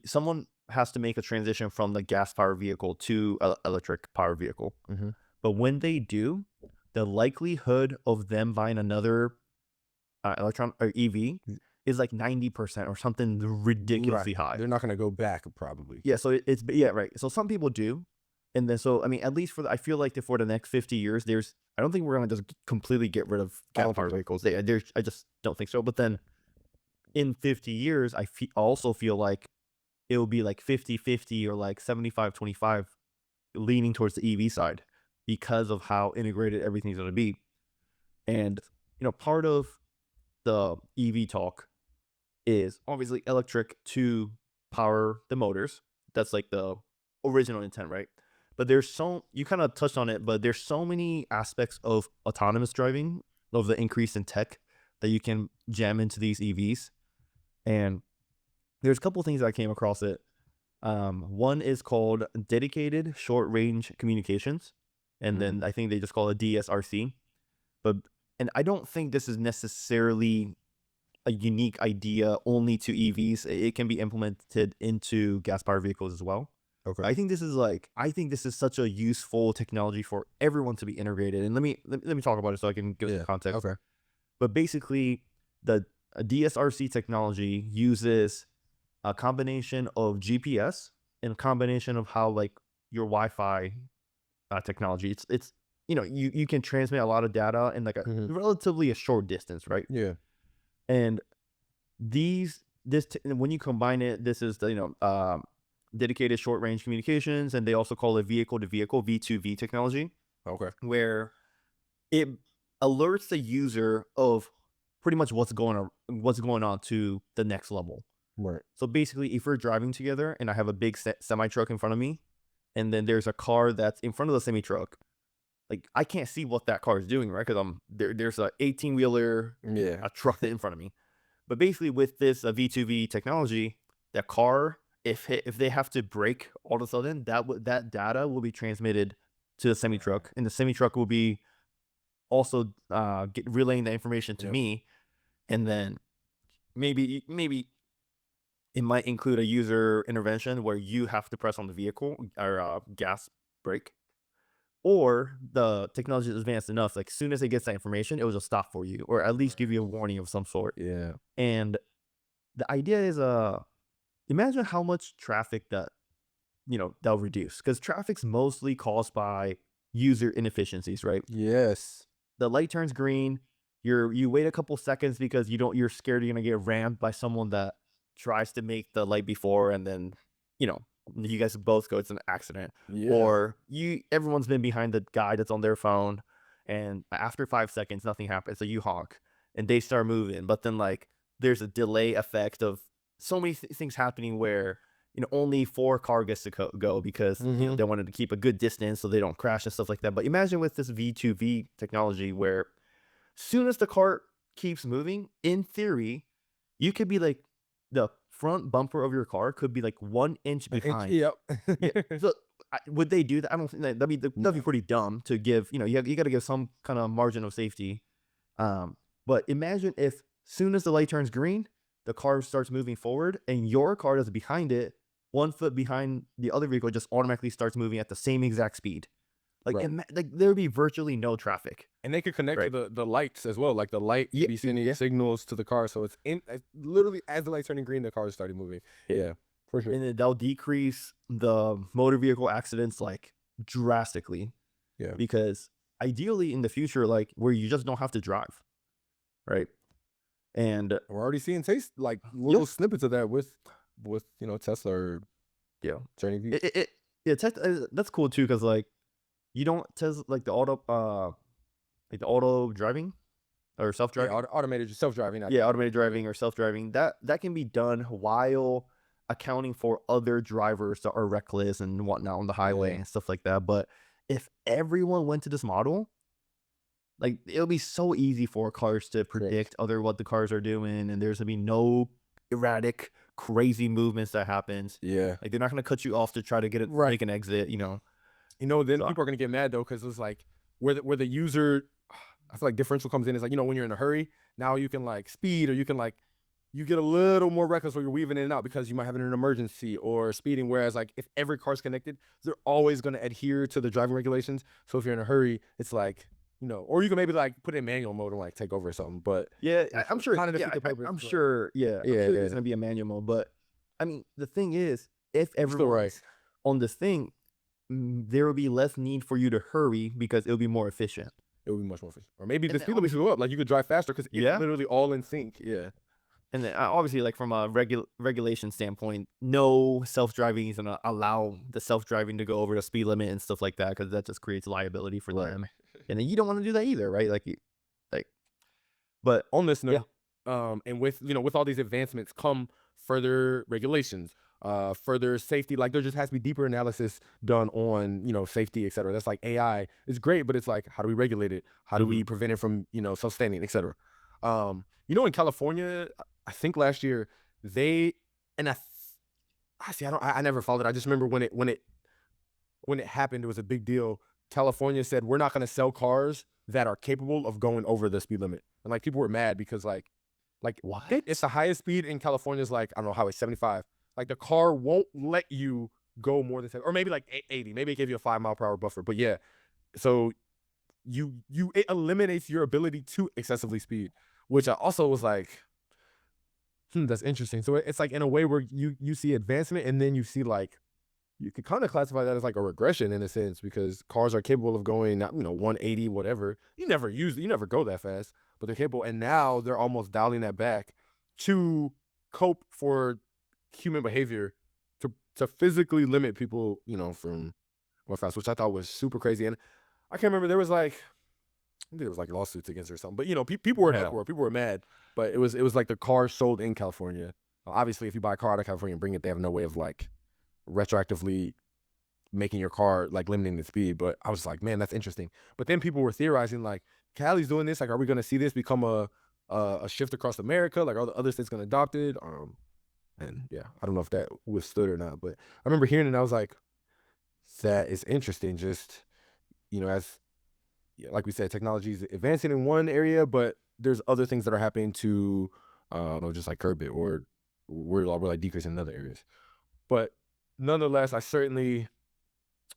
someone has to make a transition from the gas powered vehicle to electric powered vehicle, but when they do, the likelihood of them buying another electron or EV is like 90% or something ridiculously high. They're not going to go back probably. Yeah, so right. So some people do, and then I mean, at least I feel like for the next 50 years, I don't think we're gonna just completely get rid of gas powered vehicles. I just don't think so. But then in 50 years, I also feel like it will be like 50-50 or like 75-25 leaning towards the EV side because of how integrated everything's going to be. And, part of the EV talk is obviously electric to power the motors. That's like the original intent, right? But you kind of touched on it, but there's so many aspects of autonomous driving, of the increase in tech that you can jam into these EVs. And there's a couple of things I came across it. One is called dedicated short range communications. And then I think they just call it DSRC. And I don't think this is necessarily a unique idea only to EVs. It can be implemented into gas powered vehicles as well. Okay. I think this is such a useful technology for everyone to be integrated. And let me talk about it so I can give some context. Okay. But basically, the DSRC technology uses a combination of GPS and a combination of how like your Wi-Fi technology. It's you can transmit a lot of data in like a relatively a short distance, right? Yeah. And when you combine it, this is the dedicated short range communications, and they also call it vehicle to vehicle V2V technology. Okay. Where it alerts the user of pretty much what's going on to the next level. Right. So basically, if we're driving together and I have a big semi truck in front of me, and then there's a car that's in front of the semi truck, like I can't see what that car is doing, right? Because there's a 18-wheeler, a truck in front of me. But basically, with this V2V technology, that car, if they have to brake all of a sudden, that data will be transmitted to the semi truck, and the semi truck will be also relaying the information to me, and then maybe it might include a user intervention where you have to press on the vehicle or gas brake, or the technology is advanced enough, like as soon as it gets that information, it will just stop for you, or at least give you a warning of some sort. Yeah. And the idea is, imagine how much traffic that'll reduce, because traffic's mostly caused by user inefficiencies, right? Yes. The light turns green, you wait a couple seconds because you're scared you're gonna get rammed by someone that tries to make the light before, and then you guys both go, it's an accident. Or everyone's been behind the guy that's on their phone, and after 5 seconds nothing happens, so you honk and they start moving, but then like there's a delay effect of so many things happening where only 4 car gets to go because they wanted to keep a good distance so they don't crash and stuff like that. But imagine with this V2V technology, where soon as the car keeps moving, in theory, you could be like, the front bumper of your car could be like 1 inch behind. Yep. So would they do that? I don't think that'd be pretty dumb to give. You got to give some kind of margin of safety. But imagine if soon as the light turns green, the car starts moving forward, and your car that's behind it, 1 foot behind the other vehicle, just automatically starts moving at the same exact speed. Like, like there would be virtually no traffic. And they could connect to the lights as well. Like the light be sending signals to the car. So it's literally as the light's turning green, the car started moving. Yeah, for sure. And that'll decrease the motor vehicle accidents like drastically. Yeah. Because ideally in the future, like where you just don't have to drive. Right. And we're already seeing little snippets of that with Tesla or Journey V. That's cool too, because like you don't test like the auto driving, or self-driving. automated self-driving. Automated driving or self-driving. That can be done while accounting for other drivers that are reckless and whatnot on the highway and stuff like that. But if everyone went to this model, like, it'll be so easy for cars to predict what the cars are doing, and there's gonna be no erratic, crazy movements that happens. Yeah. Like, they're not gonna cut you off to try to get it, make an exit. Then people are gonna get mad though, because it's like where the user, I feel like differential comes in. It's like, when you're in a hurry, now you can like speed, or you can like, you get a little more reckless where you're weaving in and out because you might have an emergency or speeding. Whereas like if every car's connected, they're always gonna adhere to the driving regulations. So if you're in a hurry, it's like, or you can maybe like put it in manual mode and like take over or something. But I'm sure. I'm sure it's gonna be a manual mode. But I mean, the thing is, if everyone's on this thing, there will be less need for you to hurry because it'll be more efficient. It would be much more efficient. Or maybe the speed limit should go up. Like, you could drive faster because it's literally all in sync. Yeah. And then obviously, like, from a regulation standpoint, no self-driving is gonna allow the self-driving to go over the speed limit and stuff like that, because that just creates liability for them. And then you don't want to do that either, right? But on this note, and with with all these advancements come further regulations, further safety. Like, there just has to be deeper analysis done on safety, etc. That's like AI is great, but it's like, how do we regulate it? How do we prevent it from self-standing, etc. In California, I think last year I never followed it. I just remember when it happened, it was a big deal. California said, we're not going to sell cars that are capable of going over the speed limit. And like, people were mad because like what? It's the highest speed in California is like, I don't know, highway 75. Like, the car won't let you go more than 70, or maybe like 80. Maybe it gives you a 5-mile-per-hour buffer. But yeah, so it eliminates your ability to excessively speed, which I also was like, that's interesting. So it's like, in a way where you see advancement, and then you see like, you could kind of classify that as like a regression in a sense, because cars are capable of going 180, whatever. You never go that fast, but they're capable. And now they're almost dialing that back to cope for human behavior, to physically limit people, from more fast, which I thought was super crazy. And I can't remember, there was like, I think there was like lawsuits against it or something, but people were people were mad. But it was like the car sold in California. Obviously, if you buy a car out of California and bring it, they have no way of like retroactively making your car like limiting the speed. But I was like, man, that's interesting. But then people were theorizing like, Cali's doing this, like, are we going to see this become a shift across America? Like, are the other states going to adopt it? And yeah, I don't know if that withstood or not, but I remember hearing it and I was like, that is interesting. Just, as like we said, technology is advancing in one area, but there's other things that are happening to just like curb it, or we're like decreasing in other areas. But nonetheless, EV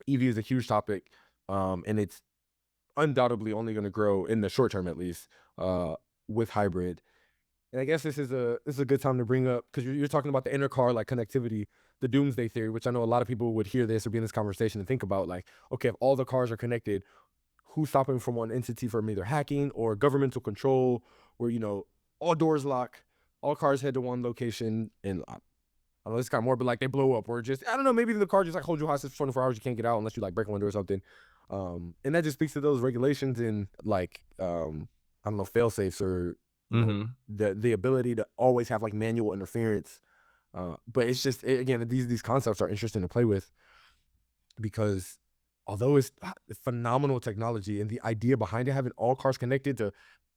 is a huge topic, and it's undoubtedly only going to grow in the short term, at least, with hybrid. And I guess this is a good time to bring up, because you're talking about the intercar like connectivity, the doomsday theory, which I know a lot of people would hear this or be in this conversation and think about like, okay, if all the cars are connected, who's stopping from one entity from either hacking or governmental control, where all doors lock, all cars head to one location, and I don't know, it's kind of more, but like they blow up, or just, I don't know, maybe the car just like holds you hostage for 24 hours, you can't get out unless you like break a window or something. And that just speaks to those regulations and like, I don't know, fail safes, or the ability to always have like manual interference. But it's just, again, these concepts are interesting to play with, because although it's phenomenal technology, and the idea behind it, having all cars connected to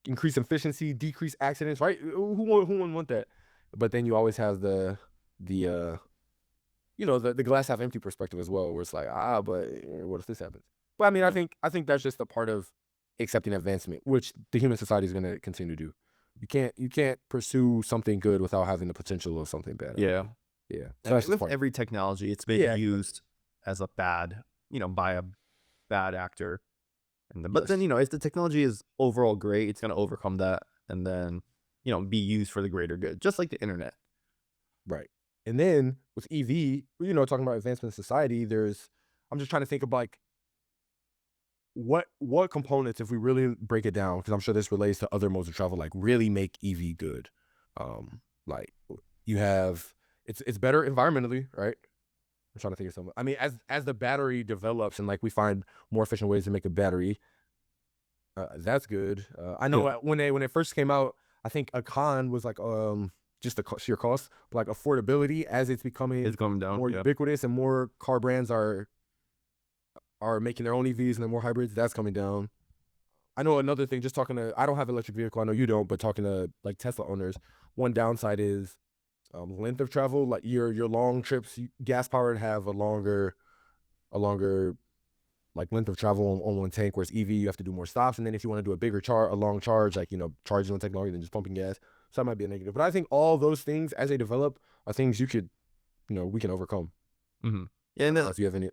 increase efficiency, decrease accidents, right? Who wouldn't want that? But then you always have the glass half empty perspective as well, where it's like, but what if this happens? But I mean, I think that's just a part of accepting advancement, which the human society is going to continue to do. You can't pursue something good without having the potential of something bad. Yeah. So with every technology, it's been used as a bad, by a bad actor. But then, if the technology is overall great, it's going to overcome that, and then, be used for the greater good, just like the internet. Right. And then with EV, talking about advancement in society, I'm just trying to think of like, what components, if we really break it down, because I'm sure this relates to other modes of travel, like really make EV good. Like, you have, it's better environmentally, right? I'm trying to think of something. I mean, as the battery develops and like we find more efficient ways to make a battery, That's good. I know when it first came out, I think a con was like just the sheer cost, but like affordability as it's becoming It's going down. more ubiquitous and more car brands are making their own EVs and they're more hybrids. That's coming down. I know another thing. Just talking to, I don't have an electric vehicle. I know you don't, but talking to like Tesla owners, one downside is length of travel. Like your long trips, gas powered have a longer like length of travel on one tank, whereas EV you have to do more stops, and then if you want to do a long charge, like charging will take longer than just pumping gas, so that might be a negative. But I think all those things as they develop are things you could, we can overcome. Mm-hmm. Yeah, and then if you have any,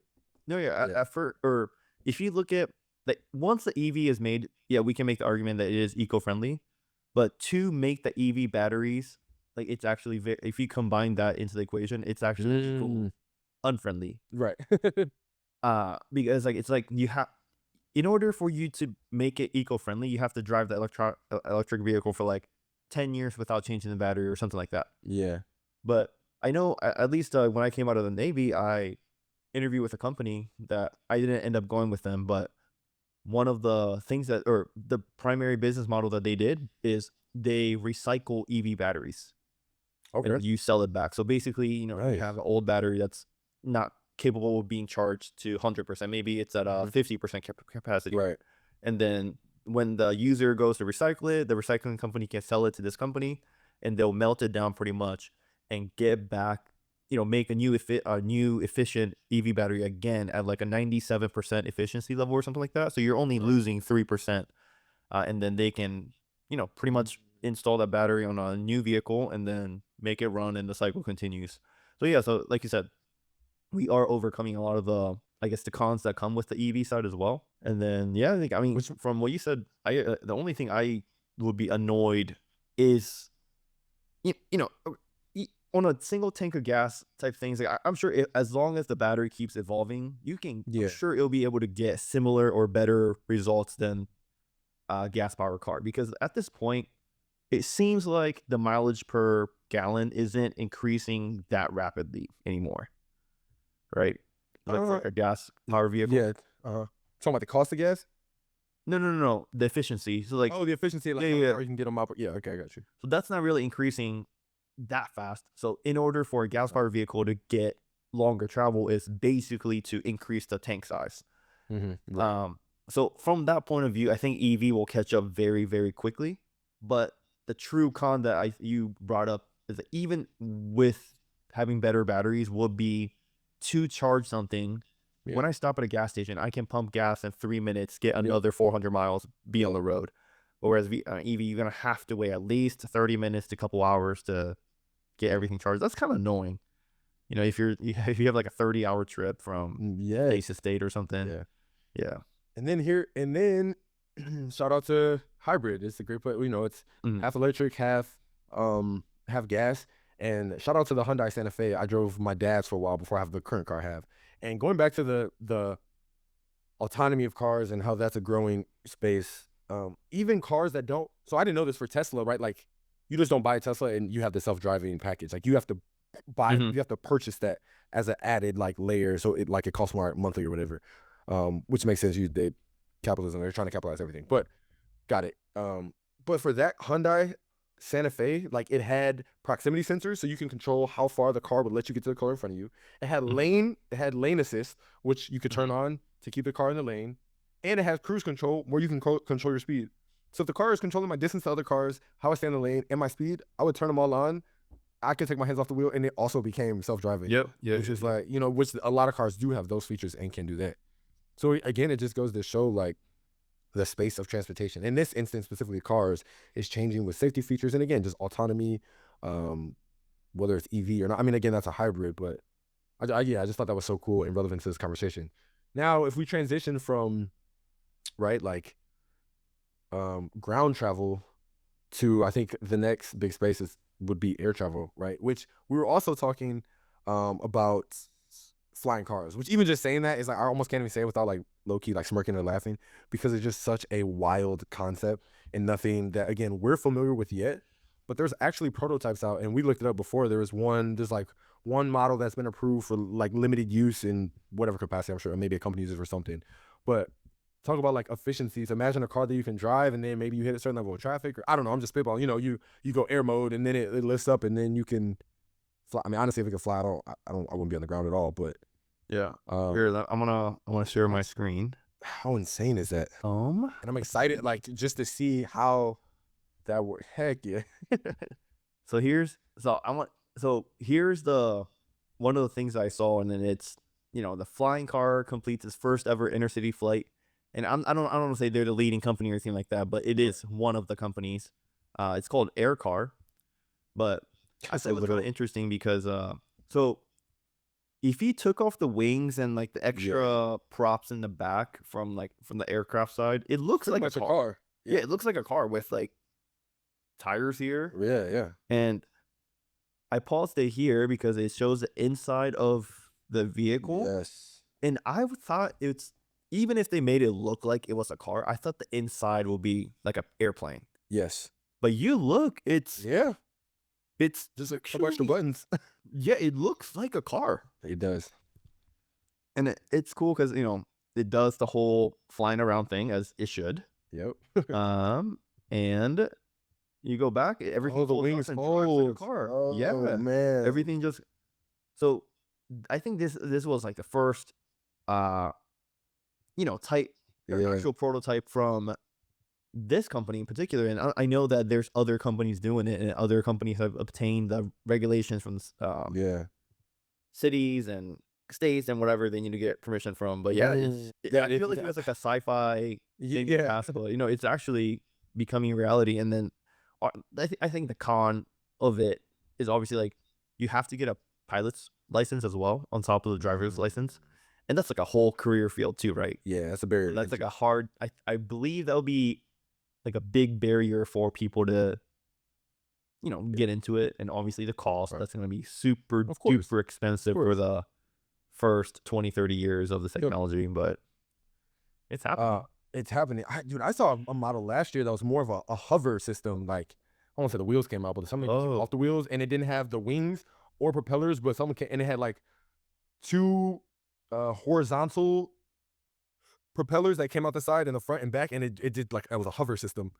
or if you look at like once the EV is made, we can make the argument that it is eco-friendly, but to make the EV batteries, like it's actually if you combine that into the equation, it's actually unfriendly, right? Because like it's like you have, in order for you to make it eco-friendly, you have to drive the electric vehicle for like 10 years without changing the battery or something like that. Yeah. But I know at least when I came out of the Navy, I interviewed with a company that I didn't end up going with them, but one of the things or the primary business model that they did is they recycle EV batteries. Okay. And you sell it back. So basically, you have an old battery that's not capable of being charged to 100%. Maybe it's at 50% capacity. Right. And then when the user goes to recycle it, the recycling company can sell it to this company, and they'll melt it down pretty much and get back, make a new efficient EV battery again at like a 97% efficiency level or something like that. So you're only losing 3%, and then they can, pretty much install that battery on a new vehicle and then make it run, and the cycle continues. So so like you said, we are overcoming a lot of the, I guess, the cons that come with the EV side as well. And then, I mean, from what you said, the only thing I would be annoyed is, on a single tank of gas type things. Like I'm sure as long as the battery keeps evolving, I'm sure it'll be able to get similar or better results than a gas powered car. Because at this point, it seems like the mileage per gallon isn't increasing that rapidly anymore. Right? Like for a gas power vehicle. Yeah. Talking about the cost of gas? No. The efficiency. So like, the efficiency. Like, you can get them up. Yeah. Okay, I got you. So that's not really increasing that fast. So in order for a gas powered vehicle to get longer travel, is basically to increase the tank size. Mm-hmm. Right. So from that point of view, I think EV will catch up very, very quickly. But the true con that you brought up is that even with having better batteries would be to charge something. When I stop at a gas station, I can pump gas in 3 minutes, get another 400 miles, be on the road. Whereas EV, you're going to have to wait at least 30 minutes to a couple hours to get everything charged. That's kind of annoying. If you have like a 30-hour trip from state to state or something. Yeah. And then shout out to hybrid. It's a great place. It's half electric, half gas. And shout out to the Hyundai Santa Fe. I drove my dad's for a while before I have the current car I have. And going back to the autonomy of cars and how that's a growing space, even cars that don't. So I didn't know this for Tesla, right? Like you just don't buy a Tesla and you have the self-driving package. Like you have to buy, you have to purchase that as an added like layer. So it costs more monthly or whatever, which makes sense. Capitalism, they're trying to capitalize everything, but got it. But for that Hyundai Santa Fe, like it had proximity sensors, so you can control how far the car would let you get to the car in front of you. It had lane assist, which you could turn on to keep the car in the lane, and it has cruise control where you can control your speed. So if the car is controlling my distance to other cars, how I stay in the lane, and my speed, I would turn them all on. I could take my hands off the wheel, and it also became self-driving. Yep. Which is like, which a lot of cars do have those features and can do that. So again, it just goes to show like the space of transportation. In this instance, specifically cars, is changing with safety features. And again, just autonomy, whether it's EV or not. I mean, again, that's a hybrid, but I just thought that was so cool and relevant to this conversation. Now, if we transition from, right, like ground travel to, I think the next big space would be air travel, right? Which we were also talking about flying cars, which even just saying that is like, I almost can't even say it without like low-key like smirking or laughing, because it's just such a wild concept and nothing that, again, we're familiar with yet. But there's actually prototypes out, and we looked it up before. There's like one model that's been approved for like limited use in whatever capacity, I'm sure, or maybe a company uses it for something. But talk about like efficiencies. Imagine a car that you can drive and then maybe you hit a certain level of traffic, or I don't know, I'm just spitballing. You know, you go air mode and then it lifts up and then you can fly. I mean, honestly, if it could fly, I wouldn't be on the ground at all. But Yeah. Here, I want to share my screen. how insane is that? And I'm excited, like, just to see how that works. Heck yeah. Here's the one of the things I saw, and then it's, you know, the flying car completes its first ever intercity flight. And I don't want to say they're the leading company or anything like that, but it is one of the companies. It's called Air Car, but I thought it was really interesting because so if you took off the wings and like the extra props in the back from the aircraft side, it looks like a car. Yeah, it looks like a car with like tires here. Yeah. And I paused it here because it shows the inside of the vehicle. Yes. And I thought even if they made it look like it was a car, I thought the inside would be like an airplane. Yes. But you look, it's just a couple extra buttons. Yeah, it looks like a car. It does. And it's cool because, you know, it does the whole flying around thing as it should. Yep. And you go back, everything the wings folds like a car. Oh, yeah, man. Everything just. So I think this was like the first, you know, actual prototype from this company in particular. And I know that there's other companies doing it, and other companies have obtained the regulations from cities and states and whatever they need to get permission from. But I feel like it was like a sci-fi thing possible. You know, it's actually becoming reality. And then I think the con of it is obviously like you have to get a pilot's license as well on top of the driver's license. And that's like a whole career field too, right? Yeah, that's a barrier. That's like a hard, I believe that'll be like a big barrier for people to, you know, get into it. And obviously the cost, that's going to be super duper expensive for the first 20, 30 years of the technology, but it's happening. It's happening. I saw a model last year that was more of a hover system. Like, I won't say the wheels came out, but something came off the wheels, and it didn't have the wings or propellers, but and it had like two horizontal propellers that came out the side and the front and back, and it did like, it was a hover system.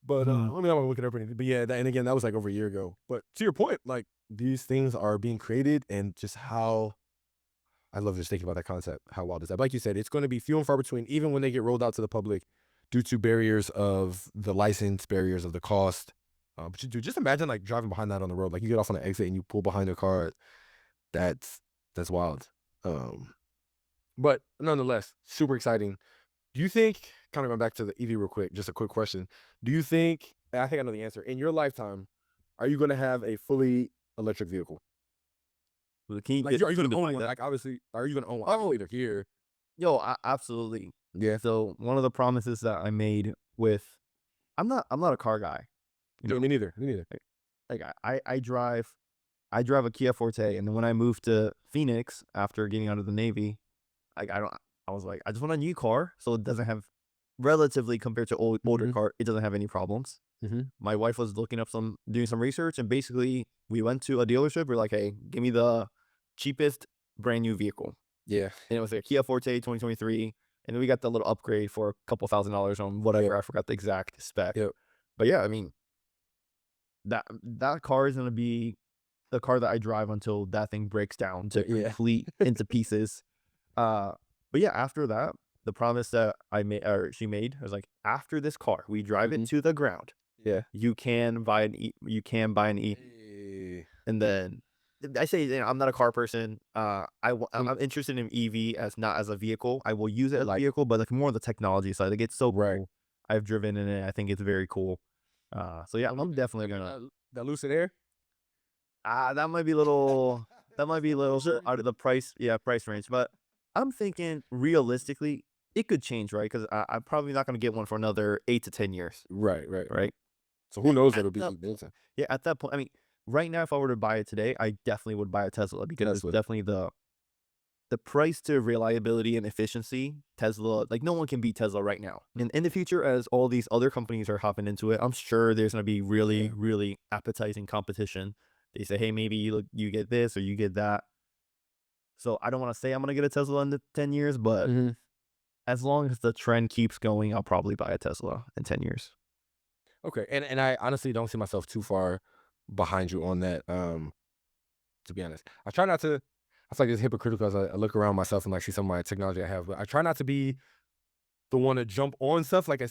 But let me not look it up or anything. But yeah, and again, that was like over a year ago. But to your point, like, these things are being created, and just how I love just thinking about that concept. How wild is that? But like you said, it's going to be few and far between, even when they get rolled out to the public, due to barriers of the license, barriers of the cost. But you just imagine like driving behind that on the road. Like, you get off on an exit and you pull behind a car. That's wild. But nonetheless, super exciting. Do you think, kind of going back to the EV real quick, just a quick question. Do you think, and I think I know the answer, in your lifetime, are you going to have a fully electric vehicle? Like, are you going to own one? Like, obviously, are you going to own one? I'm later here. Yo, absolutely. Yeah. So one of the promises that I made with, I'm not a car guy. You know? Me neither. Like I drive a Kia Forte, and then when I moved to Phoenix after getting out of the Navy, like I was like, I just want a new car, so it doesn't have, relatively compared to older car, it doesn't have any problems. My wife was doing some research, and basically we went to a dealership. We're like, hey, give me the cheapest brand new vehicle. Yeah. And it was like a Kia Forte 2023, and then we got the little upgrade for a couple $1,000s on whatever. I forgot the exact spec. But yeah, I mean, that car is gonna be the car that I drive until that thing breaks down to complete into pieces. But yeah, after that, the promise that she made was like, after this car, we drive it to the ground. Yeah, you can buy an E. And then I say, you know, I'm not a car person. I'm interested in EV not as a vehicle. I will use it as a vehicle, but like more on the technology side. Like, it's so cool. I've driven in it. I think it's very cool. So yeah, I'm definitely gonna. That Lucid Air. That might be a little out of the price range, but I'm thinking realistically it could change, right? Because I'm probably not gonna get one for another 8 to 10 years. Right. So who knows what it'll be? Yeah, at that point, I mean, right now, if I were to buy it today, I definitely would buy a Tesla, because it's definitely the price to reliability and efficiency. Tesla, like, no one can beat Tesla right now. And in the future, as all these other companies are hopping into it, I'm sure there's going to be really, really appetizing competition. They say, hey, maybe you get this or you get that. So I don't want to say I'm going to get a Tesla in the 10 years, but as long as the trend keeps going, I'll probably buy a Tesla in 10 years. Okay, and I honestly don't see myself too far behind you on that. To be honest, I try not to. I feel like it's hypocritical as I look around myself and like see some of my technology I have, but I try not to be the one to jump on stuff like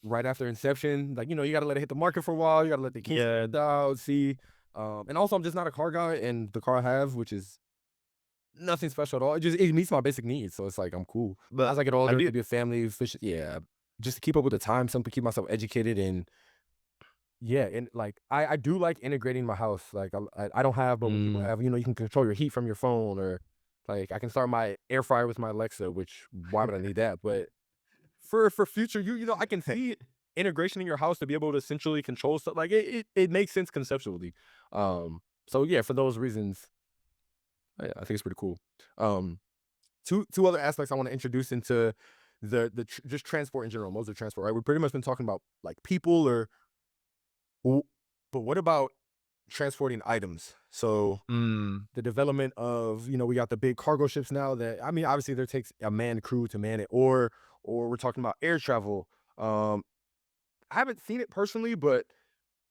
right after inception. Like, you got to let it hit the market for a while. You got to let the kinks out, see. And also, I'm just not a car guy, and the car I have, which is nothing special at all, it meets my basic needs. So it's like I'm cool. But As I get I older, do, maybe a family, fish, yeah, just to keep up with the time, something to keep myself educated and yeah, and like I do like integrating my house. Like I don't have, but when people have, you can control your heat from your phone, or like I can start my air fryer with my Alexa. Which why would I need that? But for future, I can see integration in your house to be able to essentially control stuff. Like it makes sense conceptually. So yeah, for those reasons, I think it's pretty cool. Two other aspects I want to introduce into just transport in general, modes of transport. Right, we've pretty much been talking about like people or. But what about transporting items? So the development of, we got the big cargo ships now that, I mean, obviously there takes a manned crew to man it, or we're talking about air travel. I haven't seen it personally, but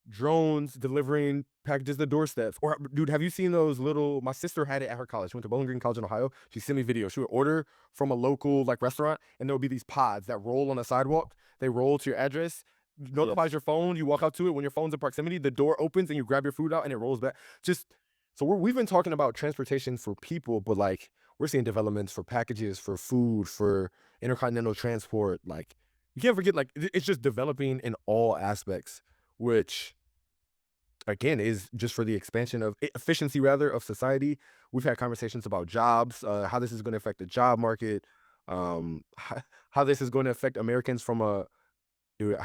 drones delivering packages to doorsteps. Or dude, have you seen those my sister had it at her college. She went to Bowling Green College in Ohio. She sent me videos. She would order from a local like restaurant, and there would be these pods that roll on the sidewalk. They roll to your address, notifies your phone. You walk out to it. When your phone's in proximity, the door opens and you grab your food out and it rolls back. So we've been talking about transportation for people, but like we're seeing developments for packages, for food, for intercontinental transport. Like you can't forget, like it's just developing in all aspects, which again is just for the expansion of efficiency rather of society. We've had conversations about jobs, how this is going to affect the job market, how this is going to affect Americans from dude,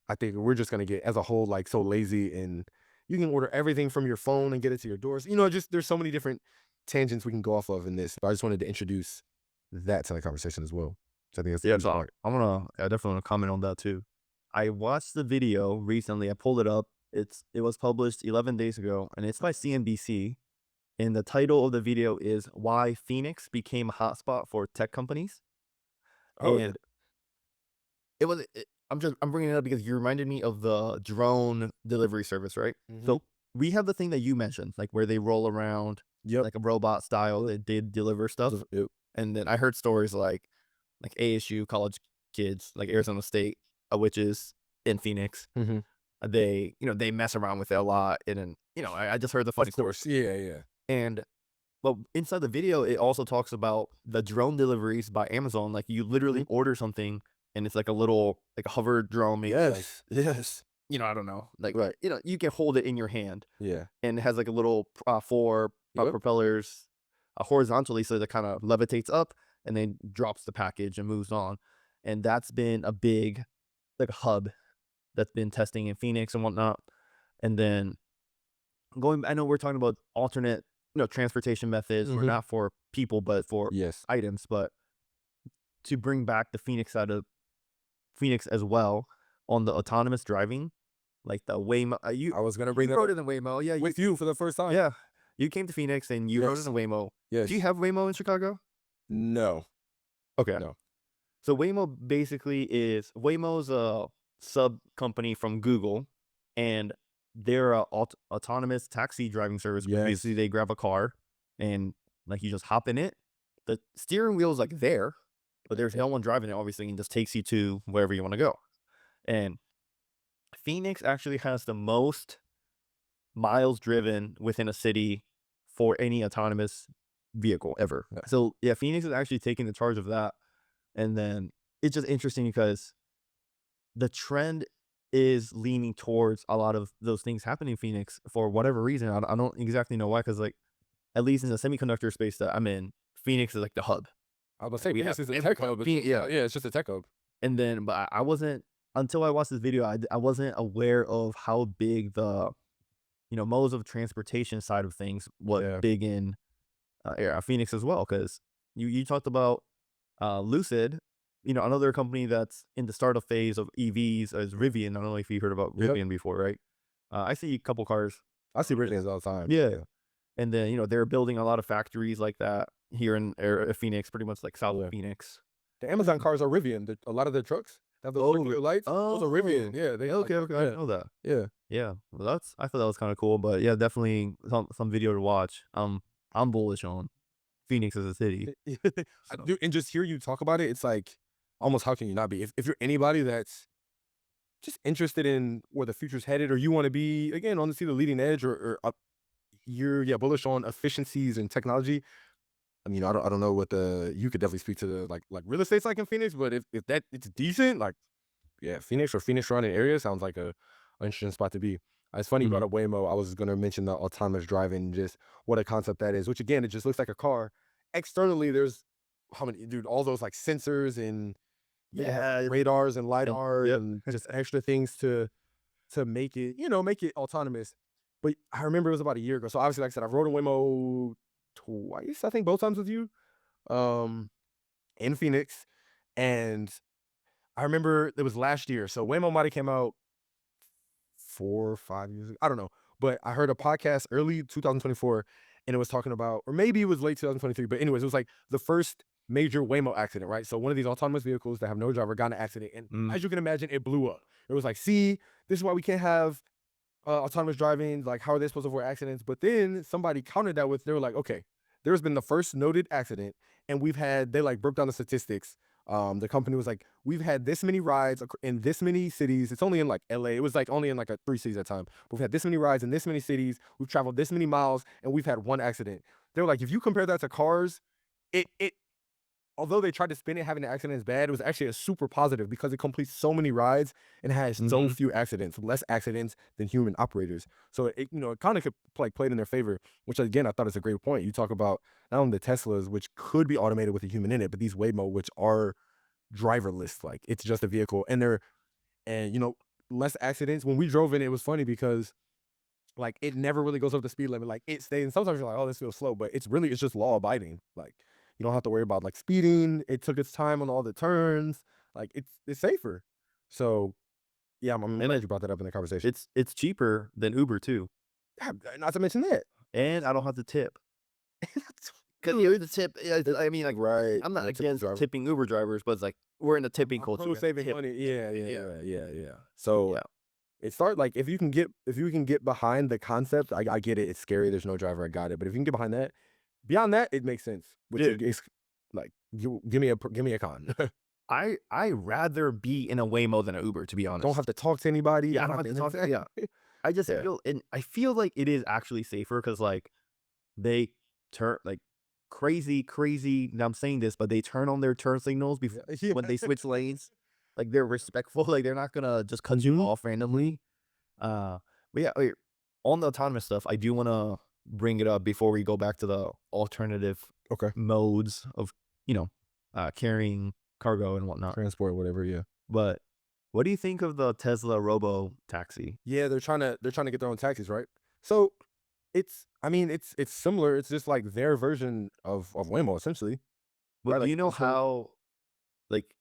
I think we're just going to get as a whole like so lazy, and you can order everything from your phone and get it to your doors. Just there's so many different tangents we can go off of in this, but I just wanted to introduce that to the conversation as well. So I think that's the so part. I definitely want to comment on that too. I watched the video recently. I pulled it up. It was published 11 days ago, and it's by CNBC. And the title of the video is "Why Phoenix Became a Hotspot for Tech Companies." Oh, And I'm bringing it up because you reminded me of the drone delivery service, right? So we have the thing that you mentioned, like where they roll around, like a robot style. They did deliver stuff, and then I heard stories like ASU college kids, like Arizona State, which is in Phoenix. They mess around with it a lot, and then I just heard the funny course, yeah. And but inside the video, it also talks about the drone deliveries by Amazon. Like you literally order something, and it's like a little like a hover drone. Maybe Yes. I don't know. Like you can hold it in your hand. Yeah. And it has like a little four propellers horizontally, so that kind of levitates up and then drops the package and moves on. And that's been a big like a hub that's been testing in Phoenix and whatnot. And then I know we're talking about alternate transportation methods. We're not for people, but for items. But to bring back the Phoenix side of Phoenix as well on the autonomous driving, like the Waymo. I was gonna bring that rode in the Waymo, yeah, with you for the first time. Yeah, you came to Phoenix and you rode in the Waymo. Yes. Do you have Waymo in Chicago? No. Okay. No. So Waymo basically Waymo's a sub company from Google, and they're a autonomous taxi driving service. Yes. Basically, they grab a car and like you just hop in it. The steering wheel is like there, but there's no one driving it, obviously, and just takes you to wherever you want to go. And Phoenix actually has the most miles driven within a city for any autonomous vehicle ever. Yeah. So yeah, Phoenix is actually taking the charge of that. And then it's just interesting because the trend is leaning towards a lot of those things happening in Phoenix for whatever reason. I don't exactly know why, because like at least in the semiconductor space that I'm in, Phoenix is like the hub. I was gonna say Phoenix is a tech hub. Yeah, it's just a tech hub. And then, but I wasn't, until I watched this video, I wasn't aware of how big the modes of transportation side of things was big in Phoenix as well. Because you talked about Lucid, another company that's in the startup phase of EVs is Rivian. I don't know if you heard about Rivian before, right? I see a couple cars. I see Rivians all the time. Yeah. And then, they're building a lot of factories like that here in Phoenix, pretty much like South of Phoenix. the Amazon cars are Rivian. A lot of their trucks have those circular lights. Those are Rivian. Yeah, they okay. I didn't know that. Yeah. Yeah, well, I thought that was kind of cool, but yeah, definitely some video to watch. I'm bullish on Phoenix as a city. I do, and just hear you talk about it, it's like almost how can you not be? If you're anybody that's just interested in where the future's headed, or you want to be again on the leading edge, or you're bullish on efficiencies and technology. I mean, I don't know what you could definitely speak to the like real estate's like in Phoenix, but if that it's decent, like yeah, Phoenix or Phoenix surrounding area sounds like an interesting spot to be. It's funny you brought up Waymo. I was gonna mention the autonomous driving, just what a concept that is. Which again, it just looks like a car. Externally, there's how many, dude? All those like sensors and radars and lidar and just extra things to make it, make it autonomous. But I remember it was about a year ago. So obviously, like I said, I've rode a Waymo twice, I think both times with you, in Phoenix. And I remember it was last year. So Waymo might have came out 4 or 5 years ago. I don't know. But I heard a podcast early 2024, and it was talking about, or maybe it was late 2023, but anyways, it was like the first major Waymo accident, right? So one of these autonomous vehicles that have no driver got in an accident, and as you can imagine, it blew up. It was like, see, this is why we can't have autonomous driving. Like, how are they supposed to avoid accidents? But then somebody countered that with, they were like, okay, there's been the first noted accident, and they like broke down the statistics. The company was like, we've had this many rides in this many cities. It's only in like LA. It was like only in like 3 cities at a time. But we've had this many rides in this many cities. We've traveled this many miles, and we've had one accident. They were like, if you compare that to cars, it although they tried to spin it having an accident is bad, it was actually a super positive because it completes so many rides and has so few accidents, less accidents than human operators. So it kind of could played in their favor, which again, I thought is a great point. You talk about not only the Teslas, which could be automated with a human in it, but these Waymo, which are driverless, like it's just a vehicle, and less accidents. When we drove in, it was funny because like it never really goes up the speed limit. Like it stays, and sometimes you're like, oh, this feels slow, but it's just law abiding. Like you don't have to worry about like speeding. It took its time on all the turns. Like it's safer. So yeah, I'm glad you brought that up in the conversation. It's cheaper than Uber too. Yeah, not to mention that. And I don't have to tip. Because the tip, I mean, like, right. I'm not against tipping Uber drivers, but it's like we're in the tipping culture. Who's saving money? Yeah. So it started like if you can get behind the concept, I get it. It's scary. There's no driver. I got it. But if you can get behind that, beyond that, it makes sense. Which is like, give me a con. I rather be in a Waymo than an Uber, to be honest. Don't have to talk to anybody. Yeah, I don't have to talk. Yeah, I just feel like it is actually safer because like they turn like crazy. Now I'm saying this, but they turn on their turn signals before when they switch lanes. Like they're respectful. Like they're not gonna just cut you off randomly. But yeah, on the autonomous stuff, I do want to bring it up before we go back to the alternative modes of carrying cargo and whatnot, transport, whatever. Yeah. But what do you think of the Tesla Robo taxi? Yeah, they're trying to get their own taxis, right? So it's similar. It's just like their version of Waymo, essentially. But do you know how, like,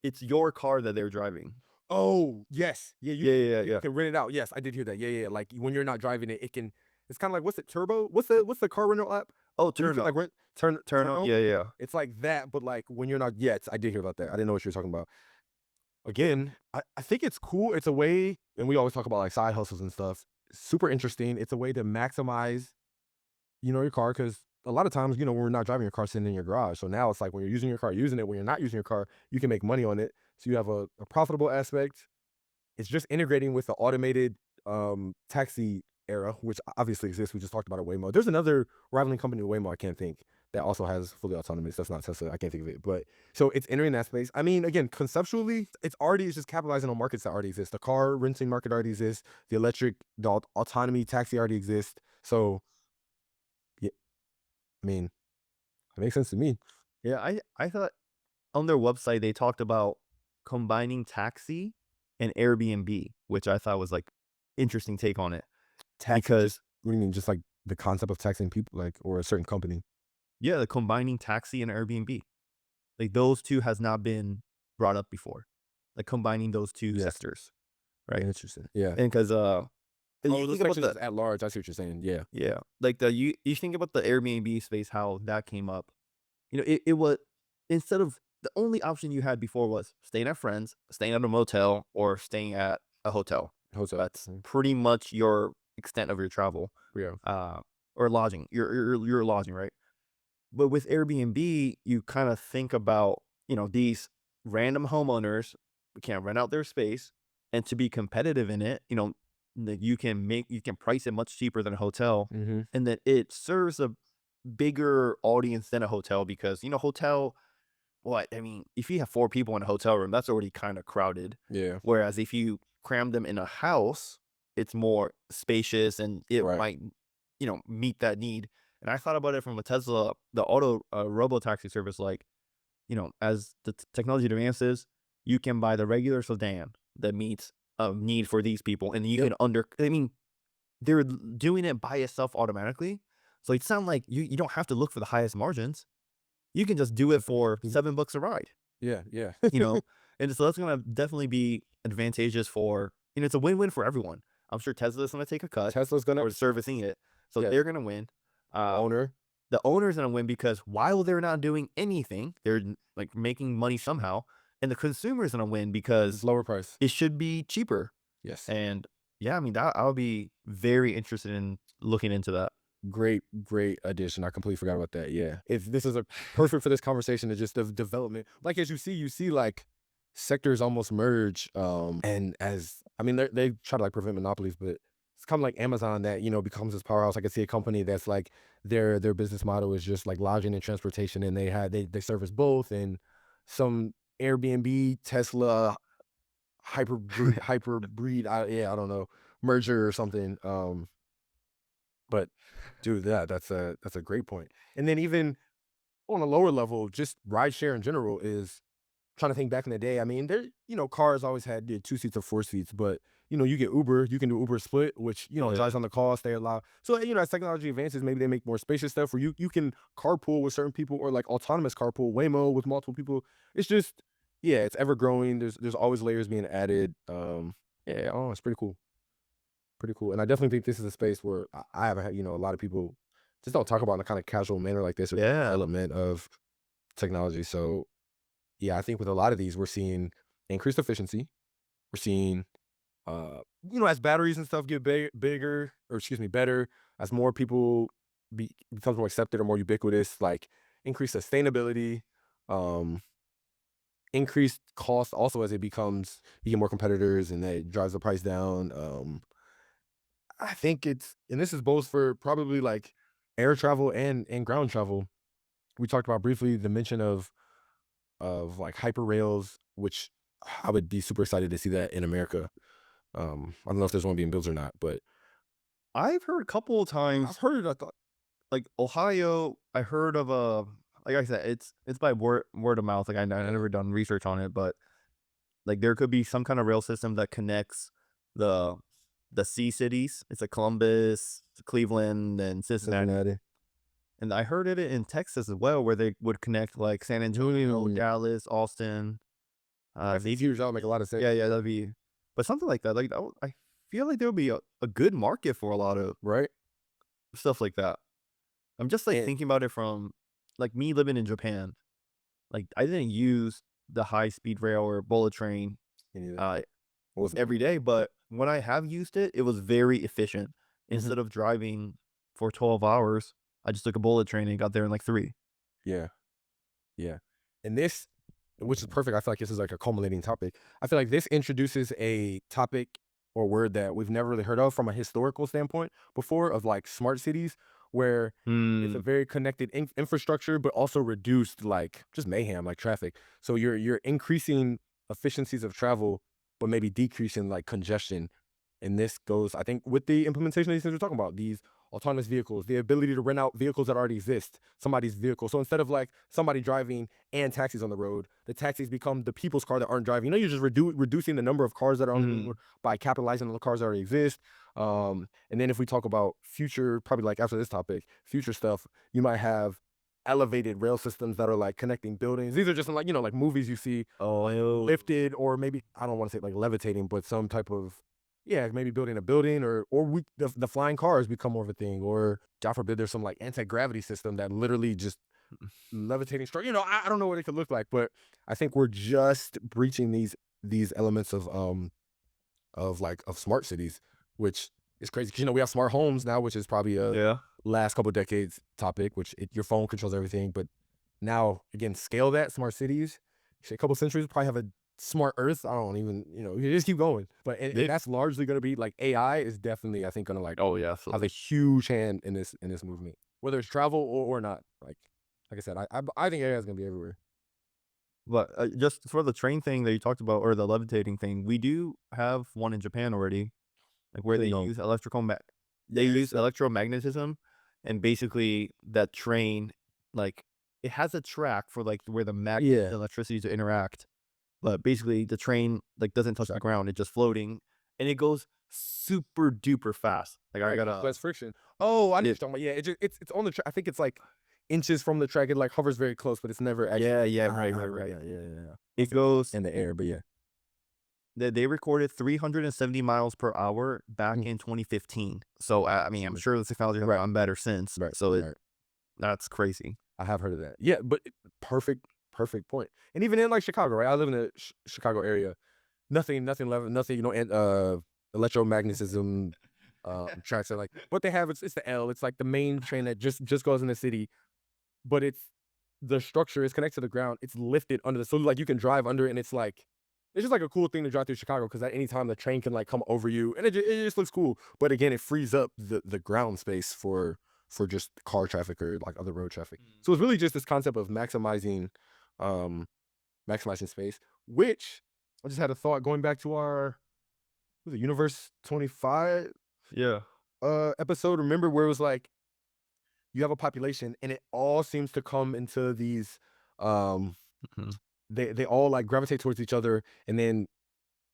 it's your car that they're driving? Oh yes, yeah. You can rent it out. Yes, I did hear that. Yeah. Like when you're not driving it, it can. It's kind of like what's it? Turbo? What's the car rental app? Oh, Turno. Like Turno. Yeah. It's like that, but like when you're not. Yes, I did hear about that. I didn't know what you were talking about. Again, I think it's cool. It's a way, and we always talk about like side hustles and stuff. Super interesting. It's a way to maximize, your car, because a lot of times, when we're not driving your car, sitting in your garage. So now it's like when you're using your car, using it. When you're not using your car, you can make money on it. So you have a profitable aspect. It's just integrating with the automated taxi era, which obviously exists. We just talked about a Waymo. There's another rivaling company to Waymo I can't think that also has fully autonomous. That's not Tesla. I can't think of it. But so it's entering that space. I mean, again, conceptually, it's just capitalizing on markets that already exist. The car renting market already exists. The autonomy taxi already exists. So yeah, I mean, it makes sense to me. Yeah, I thought on their website they talked about combining taxi and Airbnb, which I thought was like interesting take on it. Because what do you mean? Just like the concept of taxing people, like, or a certain company? Yeah, the combining taxi and Airbnb, like those two has not been brought up before. Like combining those two sectors, right? Interesting. Yeah, and because you think about the at large. I see what you're saying. Yeah. Like you think about the Airbnb space, how that came up. It was instead of the only option you had before was staying at friends, staying at a motel, or staying at a hotel. That's pretty much your extent of your travel. Yeah. Or lodging. Your lodging, right? But with Airbnb, you kind of think about, these random homeowners can rent out their space, and to be competitive in it, that you can price it much cheaper than a hotel, Mm-hmm. and that it serves a bigger audience than a hotel because, hotel, what I mean, if you have 4 people in a hotel room, that's already kind of crowded. Yeah. Whereas if you cram them in a house, it's more spacious and it Right. might, meet that need. And I thought about it from a Tesla, the auto robo taxi service. Like, as the technology advances, you can buy the regular sedan that meets a need for these people, and you Yep. can I mean, they're doing it by itself automatically. So it's not like you don't have to look for the highest margins. You can just do it for $7 a ride, Yeah. Yeah. and so that's gonna definitely be advantageous for, it's a win-win for everyone. I'm sure Tesla's gonna take a cut Tesla's gonna for servicing it, so Yeah. they're gonna win. owner. The owner's gonna win because while they're not doing anything, they're like making money somehow, and the consumer's gonna win because Lower price. it should be cheaper. Yes. And yeah, I mean, that I'll be very interested in looking into that. Great addition. I completely forgot about that. Yeah. If this is a perfect for this conversation, is just the development. Like as you see like sectors almost merge. And as I mean, they try to like prevent monopolies, but it's kind of like Amazon that, becomes this powerhouse. I can see a company that's like their business model is just like lodging and transportation, and they service both, and some Airbnb, Tesla, hyperbreed, I don't know, merger or something. But dude, that's a great point. And then even on a lower level, just rideshare in general is trying to think back in the day. I mean, there, cars always had 2 seats or 4 seats, but you get Uber, you can do Uber Split, which, drives on the cost, they allow. So, as technology advances, maybe they make more spacious stuff where you can carpool with certain people, or like autonomous carpool, Waymo with multiple people. It's just, yeah, it's ever growing. There's always layers being added. Yeah, it's pretty cool. Pretty cool. And I definitely think this is a space where I haven't had, a lot of people just don't talk about in a kind of casual manner like this, or Yeah. element of technology. So yeah, I think with a lot of these, we're seeing increased efficiency. We're seeing, as batteries and stuff get bigger, or excuse me, better, as more people becomes more accepted or more ubiquitous, like increased sustainability, um, increased cost also as it becomes, you get more competitors and that drives the price down. I think and this is both for probably like air travel and ground travel. We talked about briefly the mention of like hyper rails, which I would be super excited to see that in America. I don't know if there's one being built or not, but I've heard a couple of times, I've heard it. I thought, like Ohio, I heard of like I said, it's by word of mouth. Like I never done research on it, but like there could be some kind of rail system that connects the sea cities. It's like Columbus, Cleveland, and Cincinnati. And I heard it in Texas as well, where they would connect like San Antonio, Dallas, Austin. These huge, that'll make a lot of sense. Yeah, that'd be, but something like that. Like I feel like there would be a good market for a lot of Right? stuff like that. I'm just like And- thinking about it from like me living in Japan. Like I didn't use the high speed rail or bullet train every day, but when I have used it, it was very efficient. Instead of driving for 12 hours, I just took a bullet train and got there in like 3. Yeah. Yeah. And this, which is perfect, I feel like this is like a culminating topic. I feel like this introduces a topic or word that we've never really heard of from a historical standpoint before, of like smart cities, where it's a very connected infrastructure, but also reduced like just mayhem, like traffic. So you're increasing efficiencies of travel, but maybe decreasing like congestion. And this goes, I think, with the implementation of these things we're talking about, these autonomous vehicles, the ability to rent out vehicles that already exist, somebody's vehicle. So instead of like somebody driving and taxis on the road, the taxis become the people's car that aren't driving. You're just reducing the number of cars that are on the road by capitalizing on the cars that already exist. And then if we talk about future, probably like after this topic, future stuff, you might have elevated rail systems that are like connecting buildings. These are just like, like movies you see, lifted, or maybe, I don't want to say like levitating, but some type of, maybe building a building, or the flying cars become more of a thing, or God forbid there's some like anti-gravity system that literally just levitating structure. I don't know what it could look like, but I think we're just breaching these elements of smart cities, which is crazy because we have smart homes now, which is probably a Yeah. last couple decades topic, which your phone controls everything. But now again, scale that smart cities. A couple centuries, we'll probably have a smart Earth. I don't even you just keep going. But and that's largely going to be like AI is definitely I think going to Oh yeah. have a huge hand in this movement, whether it's travel or not. Like I said, I think AI is going to be everywhere. But just for the train thing that you talked about, or the levitating thing, we do have one in Japan already, like where they use electromagnetism, and basically that train, like it has a track for like where the magnet electricity to interact, but basically the train like doesn't touch the ground; it's just floating, and it goes super duper fast. Like I got less friction. Oh, I know what you're talking about. Yeah, it's on the track. I think it's like inches from the track. It like hovers very close, but it's never actually. Yeah, right. Yeah. It goes in the air, but yeah. They recorded 370 miles per hour back in 2015. So I mean, I'm sure the technology has gotten better since. Right. So that's crazy. I have heard of that. Yeah, but perfect point. And even in like Chicago, right? I live in the Chicago area. Nothing, electromagnetism tracks are like what they have. It's the L. It's like the main train that just goes in the city, but the structure is connected to the ground. It's lifted under so like you can drive under it, and it's just like a cool thing to drive through Chicago because at any time the train can like come over you, and it just looks cool. But again, it frees up the ground space for just car traffic or like other road traffic. So it's really just this concept of maximizing space, which I just had a thought going back to our Universe 25 episode. Remember where it was like you have a population and it all seems to come into these they all like gravitate towards each other, and then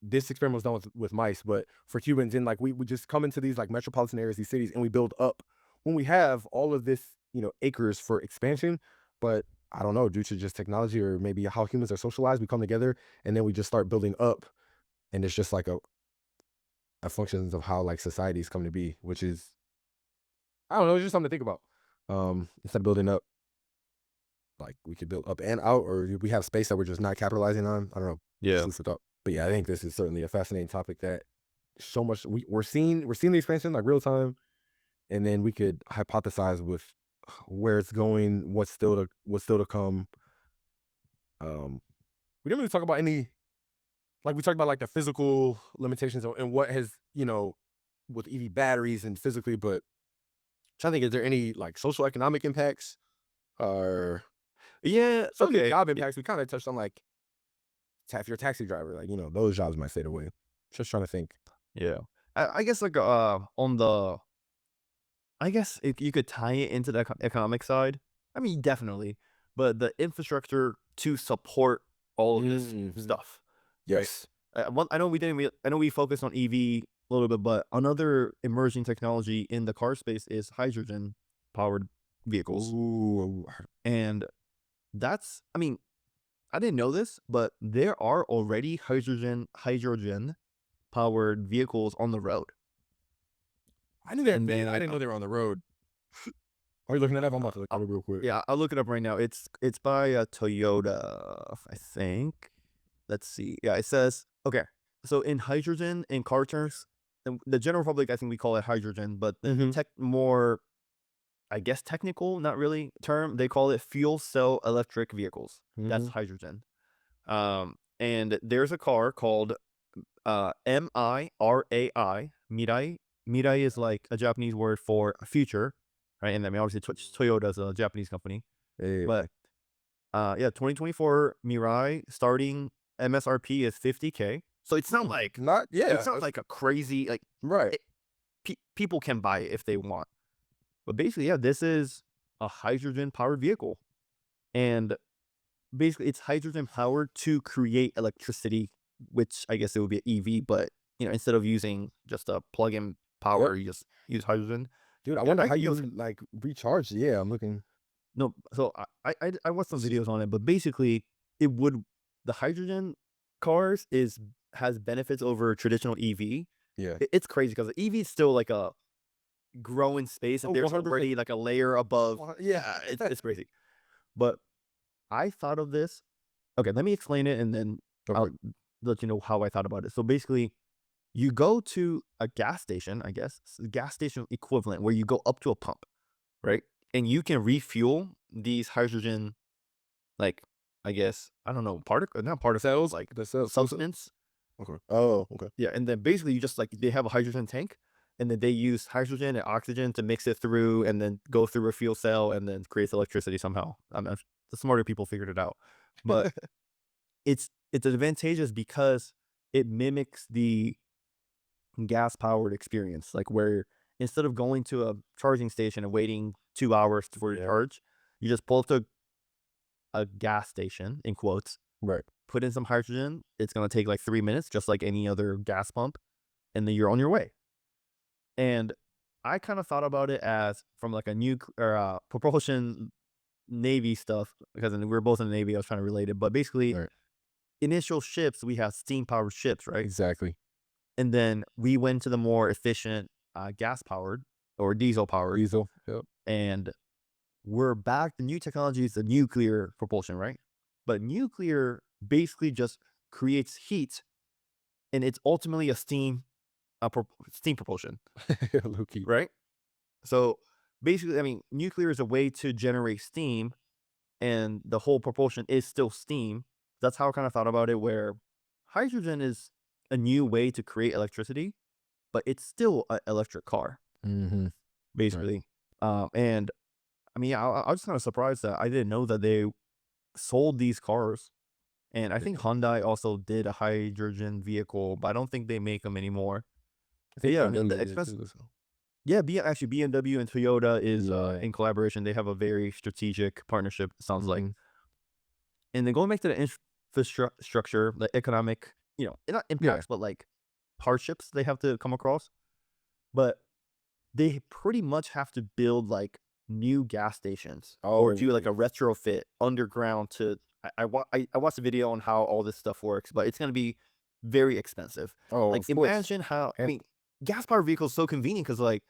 this experiment was done with mice, but for humans, and like we just come into these like metropolitan areas, these cities, and we build up when we have all of this acres for expansion. But I don't know, due to just technology or maybe how humans are socialized, we come together and then we just start building up, and it's just like a functions of how like societies come to be, which is I don't know, it's just something to think about. Instead of building up, like we could build up and out, or we have space that we're just not capitalizing on. I don't know. Yeah. But yeah, I think this is certainly a fascinating topic that so much we're seeing the expansion like real time, and then we could hypothesize with where it's going, what's still to come. We didn't really talk about any, like we talked about like the physical limitations and what has with EV batteries and physically, but I'm trying to think, is there any like social economic impacts or some job impacts? We kind of touched on like if you're a taxi driver, like those jobs might fade away. Just trying to think. Yeah, I guess like on the, I guess if you could tie it into the economic side, I mean definitely, but the infrastructure to support all of this stuff. Yes, right? I know we focused on EV a little bit, but another emerging technology in the car space is hydrogen powered vehicles. Ooh. And that's, I mean, I didn't know this, but there are already hydrogen powered vehicles on the road. I knew that. I didn't know they were on the road. Are you looking that up? I'm about to look it up real quick. Yeah, I'll look it up right now. It's by Toyota, I think. Let's see. Yeah, it says, okay. So in hydrogen, in car terms, the general public, I think we call it hydrogen, but the more, I guess, technical, not really term, they call it fuel cell electric vehicles. That's hydrogen. And there's a car called Mirai. Mirai. Mirai is like a Japanese word for future, right? And I mean, obviously, Toyota is a Japanese company. But 2024 Mirai starting MSRP is $50K. So it's not like it's not like a crazy right. People can buy it if they want. But basically, this is a hydrogen powered vehicle, and basically it's hydrogen powered to create electricity, which I guess it would be an EV, but instead of using just a plug-in power, you just use hydrogen. Dude, I wonder how you like recharge. Yeah, I'm looking. No, so I watched some videos on it, but basically the hydrogen cars has benefits over traditional EV. Yeah, it's crazy because the EV is still like a growing space, and there's already like a layer above. Yeah, it's crazy. But I thought of this. Okay, let me explain it, and then I'll let you know how I thought about it. So basically, you go to a gas station, I guess, gas station equivalent, where you go up to a pump, right? And you can refuel these hydrogen, like, I guess, I don't know, not particles, like The cells. substance. Okay. Oh, okay. Yeah, and then basically you just like, they have a hydrogen tank, and then they use hydrogen and oxygen to mix it through and then go through a fuel cell and then creates electricity somehow. The smarter people figured it out. But it's advantageous because it mimics the gas powered experience, like where instead of going to a charging station and waiting 2 hours for your charge, you just pull up to a gas station, in quotes, Right. put in some hydrogen. It's going to take like 3 minutes, just like any other gas pump, and then you're on your way. And I kind of thought about it as from like a nuclear propulsion Navy stuff, because we were both in the Navy. I was trying to relate it, but basically, Right. initial ships, we have steam powered ships, right? Exactly. And then we went to the more efficient gas powered or diesel powered. Diesel. Yep. And we're back. The new technology is the nuclear propulsion, right? But nuclear basically just creates heat, and it's ultimately a steam propulsion, Low-key. right? So basically, I mean, nuclear is a way to generate steam, and the whole propulsion is still steam. That's how I kind of thought about it, where hydrogen is a new way to create electricity, but it's still an electric car, Mm-hmm. basically. And I mean, I was kind of surprised that I didn't know that they sold these cars. And I think Hyundai also did a hydrogen vehicle, but I don't think they make them anymore. I think Yeah, BMW the did expensive. too, so. Yeah, actually BMW and Toyota is Yeah. in collaboration. They have a very strategic partnership, it sounds like. Mhm. And then going back to the infrastructure, the economic, not impacts, but like hardships they have to come across. But they pretty much have to build like new gas stations or do like a retrofit underground to. I watched a video on how all this stuff works, but it's going to be very expensive. Oh, Like, of course. imagine how, I mean, gas powered vehicles so convenient because like,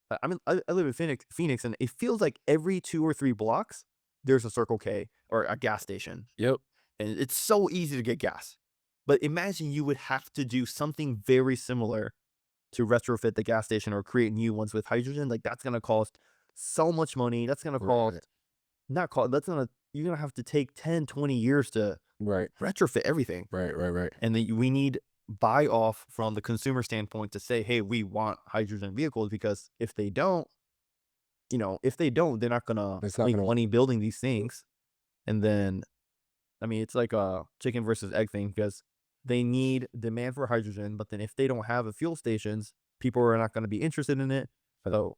I live in Phoenix, and it feels like every 2 or 3 blocks there's a Circle K or a gas station. Yep. And it's so easy to get gas. But imagine you would have to do something very similar to retrofit the gas station or create new ones with hydrogen. Like, that's going to cost so much money. That's going to cost, you're going to have to take 10, 20 years to retrofit everything. Right. And then we need buy off from the consumer standpoint to say, hey, we want hydrogen vehicles, because if they don't, they're not going to make money building these things. And then, I mean, it's like a chicken versus egg thing, because they need demand for hydrogen, but then if they don't have fuel stations, people are not going to be interested in it. So,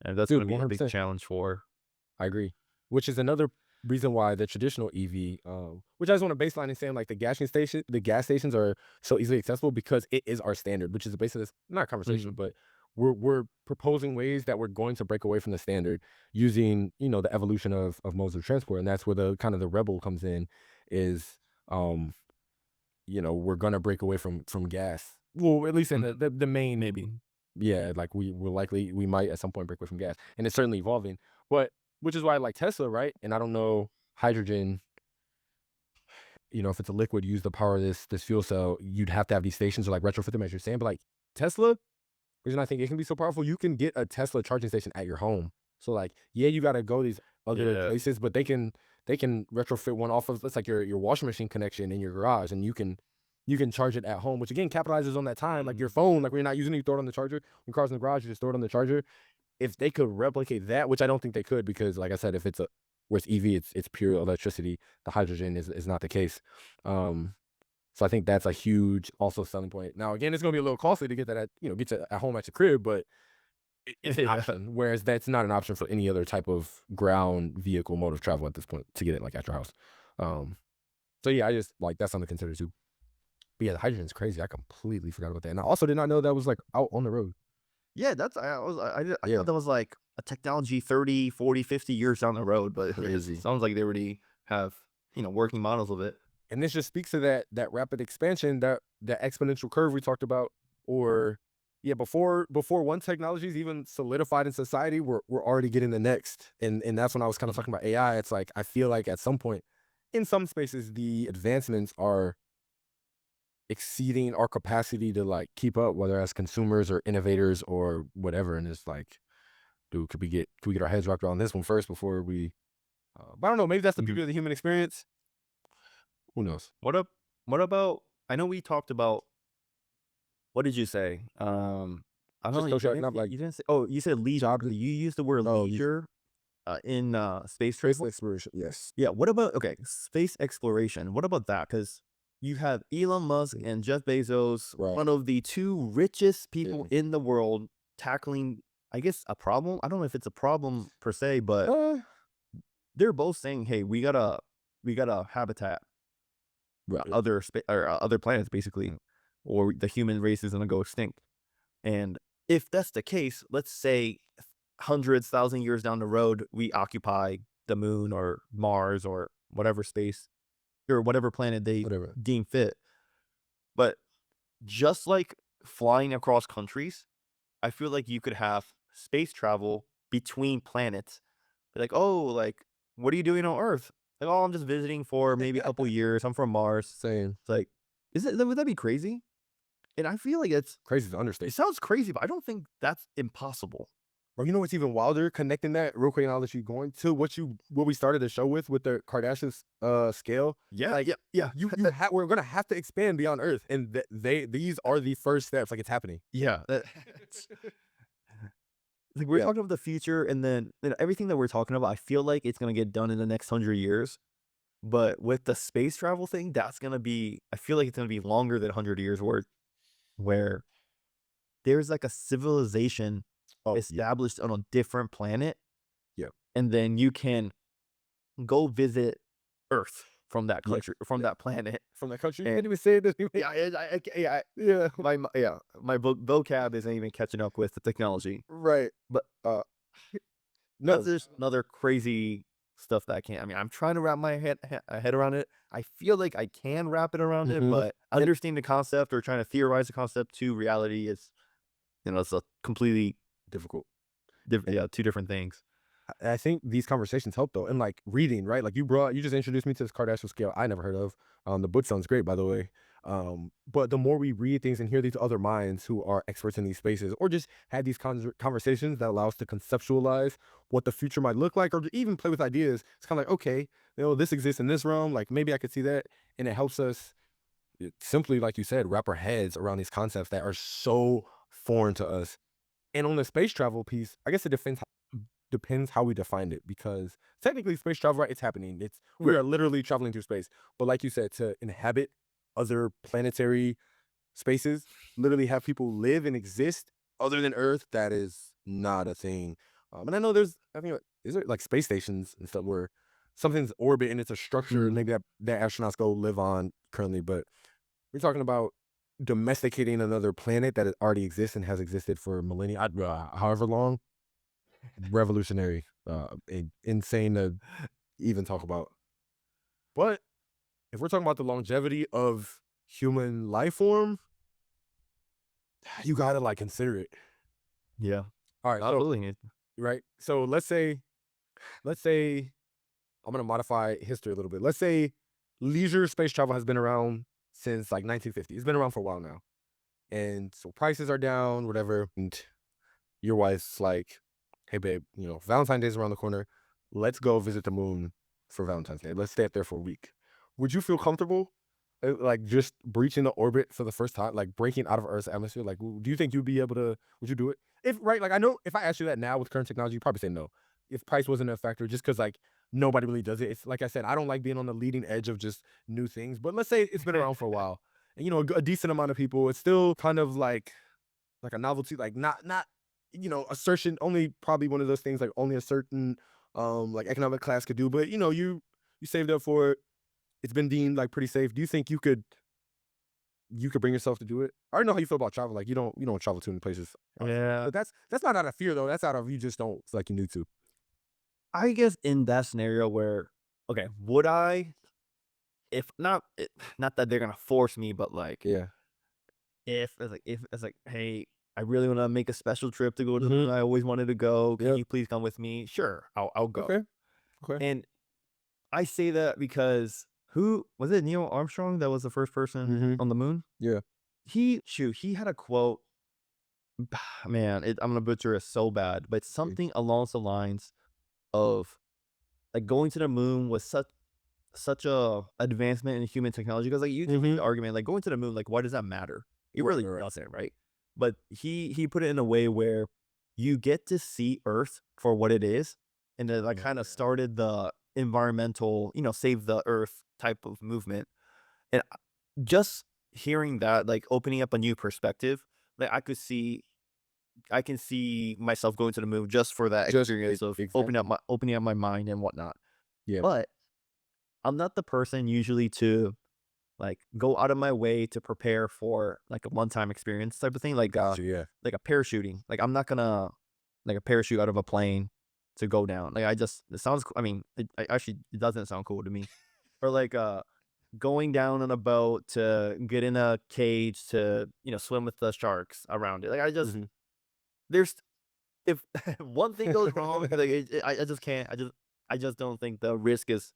and that's going to be a big challenge for. I agree. Which is another reason why the traditional EV, which I just want to baseline in saying like the gas stations are so easily accessible because it is our standard, which is the basis of this, not a conversation, but we're proposing ways that we're going to break away from the standard using, the evolution of modes of transport. And that's where the kind of the rebel comes in, is we're gonna break away from gas. Well, at least in the main, maybe. Yeah, like we might at some point break away from gas, and it's certainly evolving. But which is why I like Tesla, right? And I don't know hydrogen. If it's a liquid, use the power of this fuel cell. You'd have to have these stations or like retrofit them, as you're saying. But like Tesla, reason I think it can be so powerful, you can get a Tesla charging station at your home. So like, yeah, you gotta go these other places, but they can retrofit one off of, it's like your washing machine connection in your garage, and you can charge it at home, which again capitalizes on that time. Like your phone, like when you're not using it, you throw it on the charger. When car's in the garage, you just throw it on the charger. If they could replicate that, which I don't think they could, because like I said, if it's where it's EV, it's pure electricity. The hydrogen is not the case. So I think that's a huge also selling point. Now again, it's gonna be a little costly to get that at home at your crib, but it's an option. Whereas that's not an option for any other type of ground vehicle mode of travel at this point, to get it like at your house. So yeah, I just like that's something to consider too. But yeah, the hydrogen is crazy. I completely forgot about that. And I also did not know that was like out on the road. Yeah, I thought that was like a technology 30, 40, 50 years down the road, but it sounds like they already have, working models of it. And this just speaks to that rapid expansion, that exponential curve we talked about, or yeah, before one technology is even solidified in society, we're already getting the next. And that's when I was kind of talking about AI. It's like I feel like at some point, in some spaces, the advancements are exceeding our capacity to like keep up, whether as consumers or innovators or whatever. And it's like, dude, could we get our heads wrapped around this one first before we? But I don't know. Maybe that's the beauty of the human experience. Who knows? What about? I know we talked about. What did you say? I don't know. You didn't say. Oh, you said leisure. You used the word leisure in space travel. Exploration. Yes. Yeah. What about space exploration? What about that? Because you have Elon Musk and Jeff Bezos, one of the two richest people in the world, tackling, I guess, a problem. I don't know if it's a problem per se, but they're both saying, "Hey, we gotta habitat other planets, basically, or the human race is gonna go extinct." And if that's the case, let's say hundreds, thousand years down the road, we occupy the moon or Mars or whatever space or whatever planet they deem fit. But just like flying across countries, I feel like you could have space travel between planets. Like, oh, like, what are you doing on Earth? Like, oh, I'm just visiting for maybe a couple years. I'm from Mars. Same. It's like, would that be crazy? And I feel like it's crazy to understate. It sounds crazy, but I don't think that's impossible. Or you know what's even wilder? Connecting that real quick, and I'll let you going to what we started the show with the Kardashev scale. Yeah, like, yeah. We're gonna have to expand beyond Earth, and these are the first steps. Like, it's happening. Yeah. Like, we're talking about the future, and then everything that we're talking about, I feel like it's gonna get done in the next 100 years. But with the space travel thing, that's gonna be. I feel like it's gonna be longer than 100 years worth, where there's like a civilization established on a different planet. Yeah. And then you can go visit Earth from that country, from that planet. From that country? You can't even say it. Yeah. My vocab isn't even catching up with the technology. Right. But no. That's just another crazy stuff that I can't. I mean, I'm trying to wrap my head around it. I feel like I can wrap it around it, but understanding the concept or trying to theorize the concept to reality is, it's a completely difficult. Two different things. I think these conversations help though, and like reading, right? Like you just introduced me to this Kardashev scale I never heard of. The book sounds great, by the way. But the more we read things and hear these other minds who are experts in these spaces, or just had these conversations that allow us to conceptualize what the future might look like, or to even play with ideas, it's kind of like, okay, this exists in this realm. Like maybe I could see that, and it helps us simply, like you said, wrap our heads around these concepts that are so foreign to us. And on the space travel piece, I guess it depends how we define it, because technically space travel, right, it's happening. We are literally traveling through space. But like you said, to inhabit other planetary spaces, literally have people live and exist other than Earth, that is not a thing. And I know is there like space stations and stuff where something's orbit and it's a structure maybe that astronauts go live on currently, but we're talking about domesticating another planet that already exists and has existed for millennia, however long. Revolutionary, insane to even talk about. But if we're talking about the longevity of human life form, you gotta like consider it. Yeah. All right. Absolutely. Right. So let's say I'm gonna modify history a little bit. Let's say leisure space travel has been around since like 1950. It's been around for a while now, and so prices are down, whatever. And your wife's like, hey babe, Valentine's Day is around the corner. Let's go visit the moon for Valentine's Day. Let's stay up there for a week. Would you feel comfortable, like just breaching the orbit for the first time, like breaking out of Earth's atmosphere? Like, do you think you'd be able to? Would you do it? Like I know if I asked you that now with current technology, you'd probably say no. If price wasn't a factor, just because like nobody really does it. It's like I said, I don't like being on the leading edge of just new things. But let's say it's been around for a while, and a decent amount of people. It's still kind of like a novelty, like not. Assertion, only probably one of those things like only a certain like economic class could do, but you saved up for it. It's been deemed like pretty safe. Do you think you could bring yourself to do it? I already know how you feel about travel. Like you don't travel too many places. Yeah. But that's not out of fear though. That's out of you just don't feel like you need to. I guess in that scenario where, okay, would I, if not that they're gonna force me, but like, Yeah. if it's like, hey, I really want to make a special trip to go to the moon. I always wanted to go. Can you please come with me? Sure, I'll go. Okay. And I say that because who was it? Neil Armstrong that was the first person on the moon. Yeah. He had a quote. Man, I'm gonna butcher it so bad, but something along the lines of like going to the moon was such a advancement in human technology, because like you can make the argument like going to the moon, like why does that matter? It really doesn't, right? But he put it in a way where you get to see Earth for what it is, and it like kind of started the environmental, save the Earth type of movement. And just hearing that, like opening up a new perspective, like I can see myself going to the moon just for that experience of opening up my mind and whatnot. Yeah. But I'm not the person usually to like go out of my way to prepare for like a one-time experience type of thing, like like a parachuting. Like I'm not gonna like a parachute out of a plane to go down. Like it sounds. I mean, it doesn't sound cool to me. Or like going down on a boat to get in a cage to swim with the sharks around it. Like I just there's if one thing goes wrong, like I just can't. I just don't think the risk is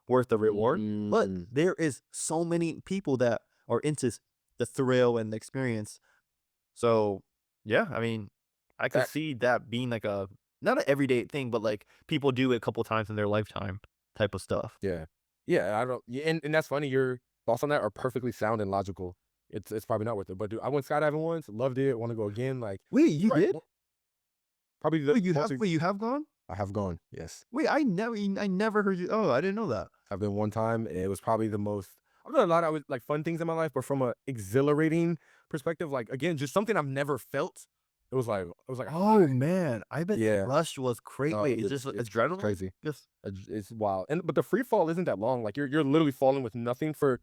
worth the reward. But there is so many people that are into the thrill and the experience. So yeah, I mean, I could see that being like a not an everyday thing, but like people do it a couple times in their lifetime type of stuff. Yeah. I don't. Yeah, and that's funny. Your thoughts on that are perfectly sound and logical. It's probably not worth it. But dude, I went skydiving once, loved it. Want to go again? Like, wait, you did? Probably you have gone? I have gone. Yes. Wait, I never heard you. Oh, I didn't know that. I've been one time, and it was probably the most. I've done a lot of like fun things in my life, but from a exhilarating perspective, like again, just something I've never felt. It was like oh man, I bet the rush was crazy. Wait, it's just adrenaline? Crazy. Yes. It's wild. But the free fall isn't that long. Like you're literally falling with nothing for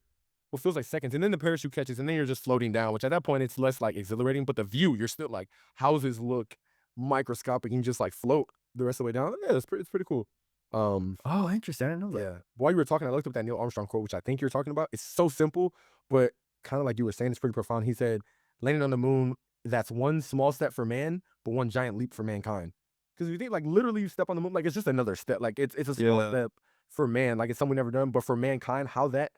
what feels like seconds, and then the parachute catches, and then you're just floating down. Which at that point it's less like exhilarating, but the view, you're still like houses look microscopic. You can just like float the rest of the way down. Yeah, it's pretty cool. Oh, interesting. I didn't know that. Yeah. While you were talking, I looked up that Neil Armstrong quote, which I think you're talking about. It's so simple, but kind of like you were saying, it's pretty profound. He said, landing on the moon, that's one small step for man, but one giant leap for mankind. Because if you think like literally you step on the moon, like it's just another step. Like it's a small step for man. Like it's something we've never done. But for mankind, how that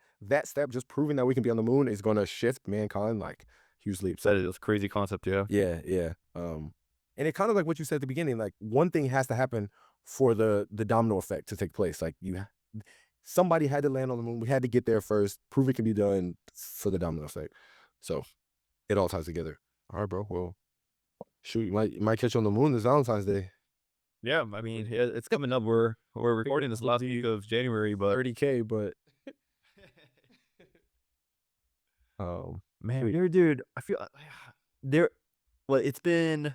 step, just proving that we can be on the moon, is going to shift mankind like huge leaps. That is a crazy concept, yeah. Yeah. And it kind of like what you said at the beginning, like one thing has to happen for the domino effect to take place. Like somebody had to land on the moon. We had to get there first, prove it can be done for the domino effect. So it all ties together. All right, bro. Well, shoot, you might catch you on the moon this Valentine's Day. Yeah, I mean, it's coming up. We're recording this last week of January, but 30K, but man, dude, I feel there. Well, it's been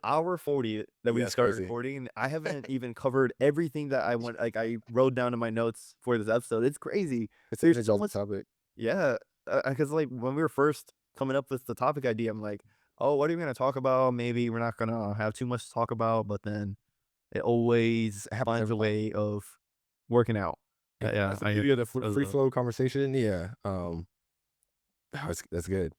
hour 40 that we started recording. I haven't even covered everything that I want. Like I wrote down in my notes for this episode. It's crazy. It's a so much topic. Yeah, because like when we were first coming up with the topic idea, I'm like, oh, what are we gonna talk about? Maybe we're not gonna have too much to talk about, but then it always finds a way of working out. Yeah, the free flow conversation. Yeah, that's good.